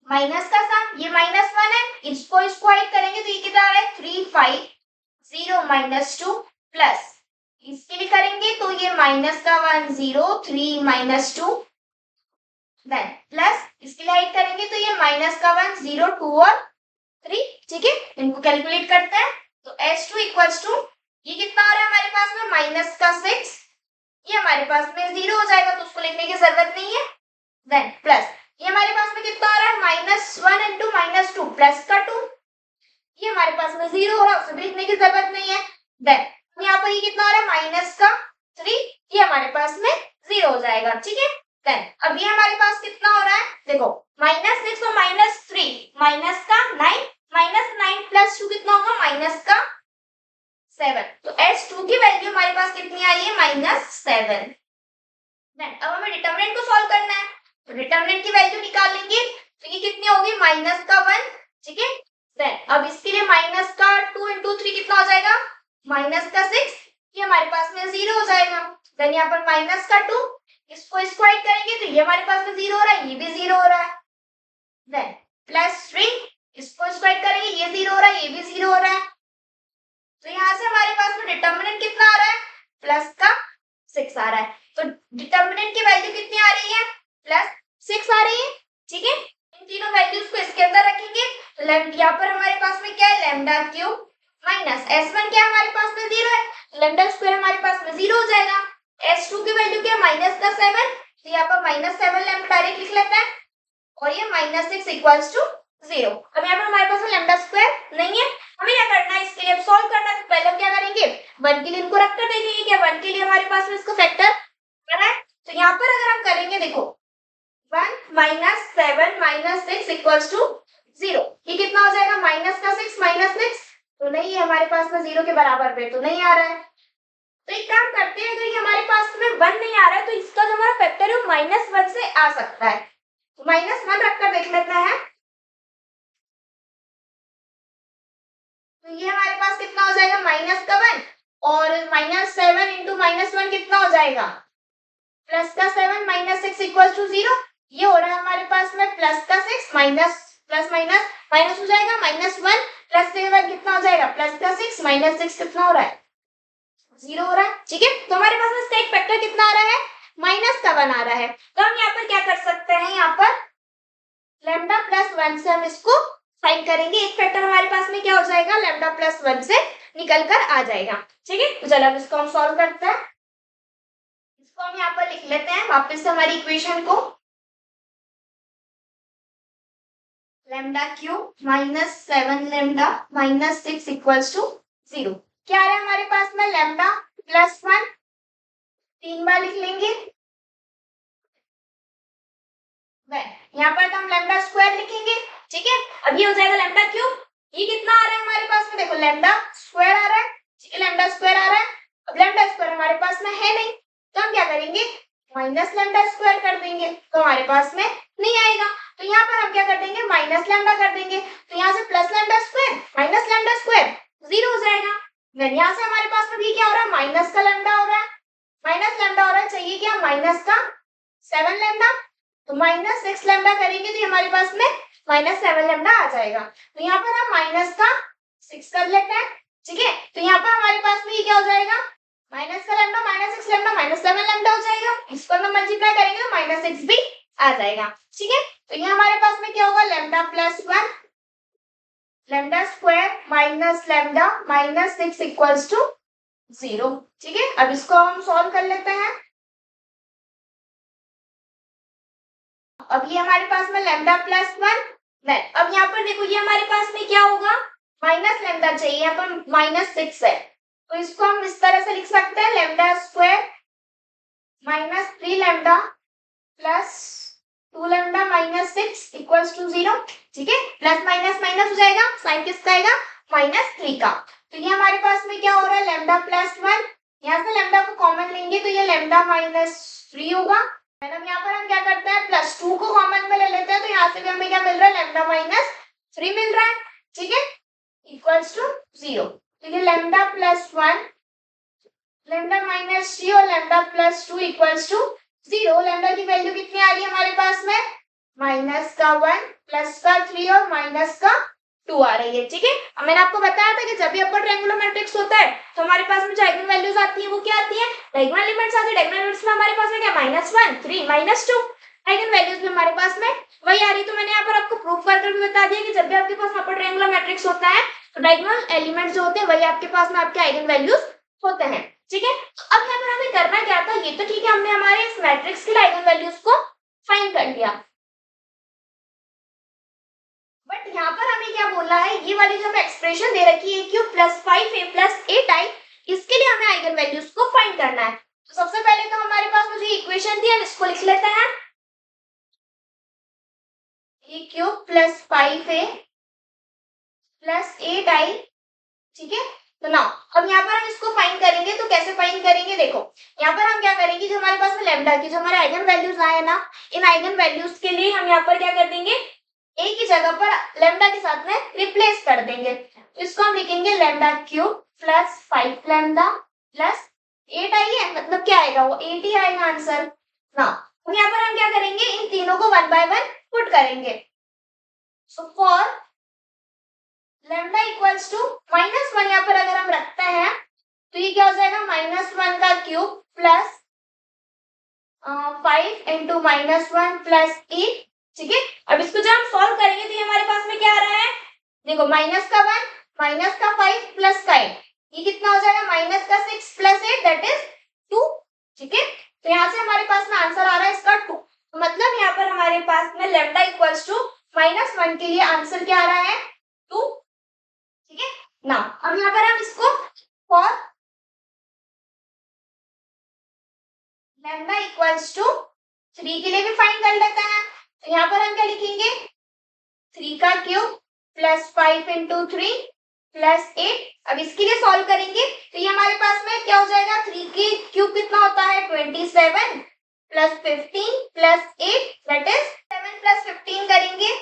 माइनस का सम, ये -1 है, इसको ऐड करेंगे तो ये कितना आ रहा है, 3 5 0 -2 प्लस इसके लिए करेंगे तो ये माइनस का 1 0 3 -2 देन प्लस इसके लिए ऐड करेंगे तो ये माइनस का 1 0 2 और 3, ठीक है। इनको कैलकुलेट करते हैं तो S2 इक्वल्स टू, ये कितना आ रहा है हमारे पास में, माइनस का 6, ये हमारे पास में 0 हो जाएगा तो उसको लिखने की जरूरत नहीं है। देन प्लस ये हमारे पास में कितना आ रहा है, -1 इंटू -2 प्लस का 2, ये हमारे पास में 0 हो रहा है, उसे भी लिखने की जरूरत नहीं है। देन यहाँ पर ये कितना हो रहा है, माइनस का 3, ये हमारे पास में 0 हो जाएगा, ठीक है। देन अब ये हमारे पास कितना हो रहा है देखो, -6 और -3 माइनस का 9 -9 प्लस 2 कितना होगा, माइनस का 7। तो S2 की वैल्यू हमारे पास कितनी आई है, -7। देन अब हमें डिटरमिनेंट को सॉल्व करना है, तो डिटरमिनेंट की वैल्यू निकाल लेंगे तो ये कितनी होगी, माइनस का 1, ठीक है। देन अब इसके लिए माइनस का 2 इंटू 3 कितना हो जाएगा, माइनस का 6, ये हमारे पास में 0 हो जाएगा। देन यहाँ पर माइनस का 2, इसको ऐड करेंगे तो ये हमारे पास में 0 हो रहा है, ये भी 0 हो रहा है। देन प्लस 3, इसको ऐड करेंगे, ये 0 हो रहा है, ये भी 0 हो रहा है। तो यहाँ से हमारे पास में डिटरमिनेंट कितना आ रहा है, प्लस का 6 आ रहा है। तो डिटरमिनेंट की वैल्यू कितनी आ रही है, +6 आ रही है, ठीक है। इन तीनों वैल्यूज को इसके अंदर रखेंगे, यहाँ पर हमारे पास में क्या है, लैम्डा क्यूब माइनस S1 क्या हमारे पास में 0 है, लैम्डा स्क्वायर हमारे पास में 0 हो जाएगा। S2 की वैल्यू क्या है, माइनस का 7, तो यहाँ पर -7 लैम्डा डायरेक्ट लिख लेते हैं और ये -6 इक्वल्स टू 0। अब यहाँ पर हमारे पास लैम्डा स्क्वायर नहीं है, हमें क्या करना है, इसके लिए सॉल्व करना है। तो पहले हम क्या करेंगे, 1 के लिए इनको रख कर देखेंगे क्या 1 के लिए हमारे पास में इसको फैक्टर करना है। तो यहाँ पर अगर हम करेंगे देखो 1 -7 -6 इक्वल्स टू 0, ये कितना हो जाएगा, माइनस का 6 -6, तो नहीं है हमारे पास में 0 के बराबर पे तो नहीं आ रहा है। तो एक काम करते हैं, अगर ये हमारे पास में 1 नहीं आ रहा है तो इसका जो हमारा फैक्टर है वो -1 से आ सकता है, तो -1 रखकर देख लेते हैं। तो ये हमारे पास कितना हो जाएगा, माइनस का 1 और -7 इंटू -1 कितना हो जाएगा, प्लस का 7 -6 इक्वल्स टू 0, ये हो रहा है हमारे पास में प्लस का 6 माइनस प्लस माइनस माइनस हो जाएगा, -1 प्लस 7 कितना हो जाएगा, प्लस का 6 -6 कितना हो रहा है, 0 हो रहा है, ठीक है। तो हमारे पास में स्टेक फैक्टर कितना आ रहा है, -1 आ रहा है। तो हम यहाँ पर क्या कर सकते हैं, यहाँ पर लैम्डा +1 से हम इसको फाइंड करेंगे, एक फैक्टर हमारे पास में क्या हो जाएगा, लैम्डा +1 से निकल कर आ जाएगा, ठीक है। तो चलो अब इसको हम सॉल्व करते हैं, इसको हम यहाँ पर लिख लेते हैं वापस से हमारी इक्वेशन को, lambda cube -7 lambda -6 equals to 0। क्या आ रहा है हमारे पास में, लैम्डा +1 3 बार लिख लेंगे, यहाँ पर तो हम लैम्डा स्क्वायर लिखेंगे, ठीक है। अब ये हो जाएगा लैम्डा क्यूब, ये लैम्डा स्क्वायर आ रहा है, ठीक है, लैम्डा स्क्वायर आ रहा है। अब लैम्डा स्क्वायर हमारे पास में है नहीं, तो हम क्या करेंगे, माइनस लैम्डा स्क्वायर कर देंगे, तो हमारे पास में नहीं आएगा। तो यहाँ पर हम क्या कर देंगे, माइनस लैम्डा कर देंगे, तो यहाँ से plus lambda square minus lambda square 0 हो जाएगा। देन यहाँ से हमारे पास में भी क्या हो रहा है, माइनस का लैम्डा हो रहा है, माइनस लैम्डा हो रहा है, चाहिए क्या, माइनस का 7 लैम्डा, तो माइनस 6 लैम्डा करेंगे तो हमारे पास में माइनस 7 लैम्डा आ जाएगा। तो यहाँ पर हम माइनस का 6 कर लेते हैं, ठीक है, तो यहाँ पर हमारे पास में ये क्या हो जाएगा, माइनस का lambda minus 6 lambda minus 7 lambda हो जाएगा। इसको हम मल्टीप्लाई करेंगे तो माइनस 6 भी आ जाएगा, ठीक है। तो ये हमारे पास में क्या होगा, lambda plus 1 lambda square minus lambda minus 6 equals to 0, ठीक है। अब इसको हम सॉल्व कर लेते हैं। अब ये हमारे पास में लैम्डा प्लस 1, देन अब यहाँ पर देखो ये हमारे पास में क्या होगा, माइनस लैम्डा चाहिए, यहाँ पर माइनस 6 है, तो इसको हम इस तरह से लिख सकते हैं, lambda square minus 3 lambda plus 2 lambda minus 6 equals to 0, ठीक है। प्लस माइनस माइनस हो जाएगा, साइन किसका आएगा, माइनस 3 का। तो ये हमारे पास में क्या हो रहा है, लैम्डा प्लस 1, यहाँ से लैम्डा को कॉमन लेंगे तो ये लैम्डा माइनस 3 होगा। अब यहाँ पर हम क्या करते हैं, प्लस 2 को कॉमन में ले लेते हैं, तो यहाँ से भी हमें क्या मिल रहा है, लैम्डा माइनस 3 मिल रहा है, ठीक है, इक्वल्स टू 0। तो ये लैम्डा प्लस 1 लैम्डा माइनस 3 और lambda plus 2 equals to 0। Lambda की वैल्यू कितनी आ रही है हमारे पास में, माइनस का 1 प्लस का 3 और माइनस का 2 आ रही है, ठीक है। अब मैंने आपको बताया था कि जब भी अपर ट्रायंगुलर मैट्रिक्स होता है तो हमारे पास में जो आइगन वैल्यूज आती है वो क्या आती है, डायगोनल एलिमेंट्स आते हैं। डायगोनल एलिमेंट्स में हमारे पास में क्या, -1 3 -2 आइगन वैल्यूज भी हमारे पास में वही आ रही है। तो मैंने यहाँ पर आपको प्रूव करके भी बता दिया कि जब भी आपके पास अपर ट्रायंगुलर मैट्रिक्स होता है तो डायगोनल एलिमेंट्स जो होते हैं वही आपके पास में आपके आइगन वैल्यूज होते हैं, ठीक है। अब यहाँ पर हमें करना क्या था, ये तो ठीक है, हमने हमारे इस मैट्रिक्स के आइगन वैल्यूज को फाइंड कर लिया, बट यहाँ पर हमें क्या बोला है, ये वाली जो हमें एक्सप्रेशन दे रखी है Q plus 5a plus 8i, इसके लिए हमें आइगन वैल्यूज को फाइंड करना है। तो सबसे पहले तो हमारे पास मुझे इक्वेशन दी है, हम इसको लिख लेते हैं, ए cube plus 5a plus 8i, ठीक है। तो ना अब यहाँ पर हम इसको फाइंड करेंगे, तो कैसे फाइंड करेंगे, देखो यहाँ पर हम क्या करेंगे, जो हमारे पास में लैम्डा की जो हमारे आइगन वैल्यूज आए ना, इन आइगन वैल्यूज के लिए हम यहाँ पर क्या कर देंगे, ए की जगह पर लैम्डा के साथ में रिप्लेस कर देंगे। तो इसको हम लिखेंगे lambda cube plus 5 lambda plus 8 आई है, मतलब क्या आएगा, वो 8 ही आएगा आंसर ना। तो यहाँ पर हम क्या करेंगे, इन तीनों को 1 बाय 1 पुट करेंगे। So for lambda equals to -1, यहाँ पर अगर हम रखते हैं तो ये क्या हो जाएगा, -1 का क्यूब प्लस 5 इंटू -1 प्लस 8, ठीक है। अब इसको जब हम सॉल्व करेंगे तो ये हमारे पास में क्या आ रहा है, देखो माइनस का 1 माइनस का 5 प्लस का 8, ये कितना हो जाएगा, माइनस का 6 प्लस 8 दैट इज 2, ठीक है। तो यहाँ से हमारे पास में आंसर आ रहा है इसका 2, तो मतलब यहाँ पर हमारे पास में लैम्डा इक्वल्स टू -1 के लिए आंसर क्या आ रहा है, 2, ठीक है ना। अब यहाँ पर हम इसको फॉर लैम्डा इक्वल्स टू 3 के लिए भी फाइंड कर लेते हैं। तो यहाँ पर हम क्या लिखेंगे, 3 का क्यूब प्लस 5 इंटू 3 प्लस 8। अब इसके लिए सॉल्व करेंगे तो ये हमारे पास में क्या हो जाएगा, 3 की क्यूब कितना होता है 27 plus 15 plus 8 that is 7 plus 15 करेंगे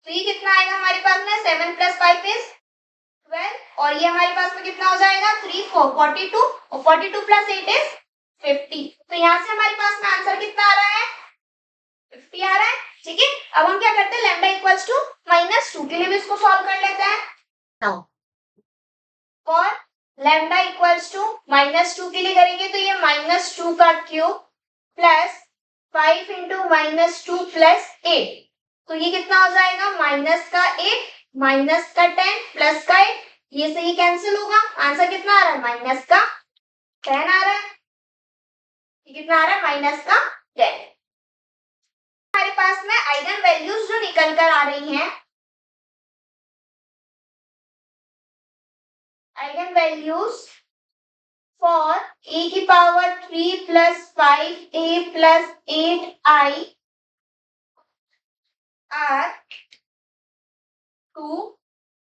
तो ये कितना आएगा हमारे पास में, 7 प्लस 5 इज 12, और ये हमारे पास में कितना हो जाएगा, 3 4 42 और 42 प्लस 8 इज 50। तो यहाँ से हमारे पास में आंसर कितना आ रहा है, 50 आ रहा है, ठीक है। अब हम क्या करते हैं, लैम्डा इक्वल्स टू -2 के लिए भी इसको सॉल्व कर लेते हैं। Now for lambda equals to -2 के लिए करेंगे तो ये -2 का क्यूब प्लस 5 इंटू -2 प्लस 8, तो ये कितना हो जाएगा, माइनस का 8 माइनस का 10 प्लस का 8, ये से ही कैंसिल होगा, आंसर कितना आ रहा है, माइनस का 10 आ रहा है, ये कितना आ रहा है, माइनस का 10। हमारे पास में आइगन वैल्यूज जो निकल कर आ रही हैं, आइगन वैल्यूज फॉर ए की power 3 plus 5a plus 8i are 2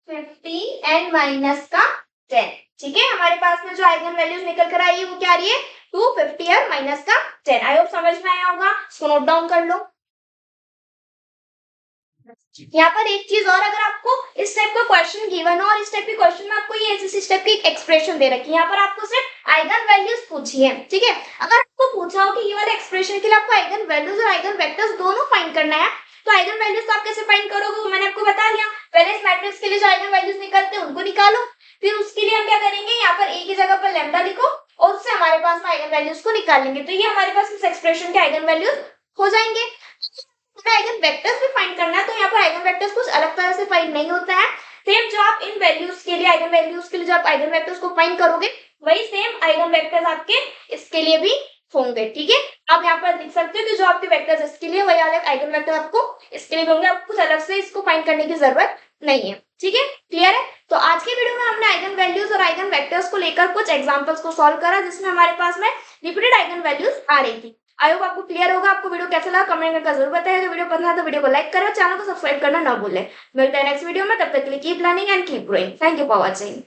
50 and minus का 10। ठीक है, हमारे पास में जो आइगन वैल्यूज निकल कर आई है वो क्या आ रही है 250 और माइनस का 10। आई होप समझ में आया होगा, इसको नोट डाउन कर लो। यहाँ पर एक चीज और, अगर आपको इस टाइप का क्वेश्चन गिवन हो और इस टाइप के क्वेश्चन में आपको ये इस टाइप की एक्सप्रेशन दे रखी है, यहाँ पर आपको सिर्फ आइगन वैल्यूज पूछी है। ठीक है, अगर आपको पूछा हो कि ये वाले एक्सप्रेशन के लिए आपको आइगन वैल्यूज और आइगन वेक्टर्स दोनों फाइंड करना है, तो आइगन वैल्यूज आप कैसे फाइंड करोगे वो मैंने आपको बता दिया। पहले इस मैट्रिक्स के लिए जो आइगन वैल्यूज निकलते हैं उनको निकालो, फिर उसके लिए हम क्या करेंगे, यहाँ पर ए की जगह पर लैम्डा लिखो और उससे हमारे पास में आइगन वैल्यूज को निकालेंगे, तो ये हमारे पास इस एक्सप्रेशन के आइगन वैल्यूज हो जाएंगे। आइगन वेक्टर्स भी फाइंड करना है, तो यहाँ पर आइगन वेक्टर्स कुछ अलग तरह से फाइंड नहीं होता है। सेम जो आप इन वैल्यूज के लिए आइगन वैल्यूज के लिए जो आप आइगन वेक्टर्स को फाइंड करोगे वही सेम आइगन वेक्टर्स आपके इसके लिए भी होंगे। ठीक है, आप यहाँ पर लिख सकते हो कि जो आपके वेक्टर्स इसके लिए वही अलग आइगन वेक्टर आपको इसके लिए होंगे, आपको कुछ अलग से इसको फाइंड करने की जरूरत नहीं है। ठीक है, क्लियर है। तो आज की वीडियो में हमने आइगन वैल्यूज और आइगन वेक्टर्स को लेकर कुछ एग्जांपल्स को सॉल्व करा जिसमें हमारे पास में रिपीटेड आइगन वैल्यूज आ रही थी। आई होप आपको क्लियर होगा। आपको वीडियो कैसा लगा कमेंट करके जरूर बताइए। वीडियो पसंद आए तो वीडियो को लाइक करो, चैनल को सब्सक्राइब करना ना भूलें। मिलते हैं नेक्स्ट वीडियो में, तब तक के लिए keep learning and keep growing. Thank you for watching.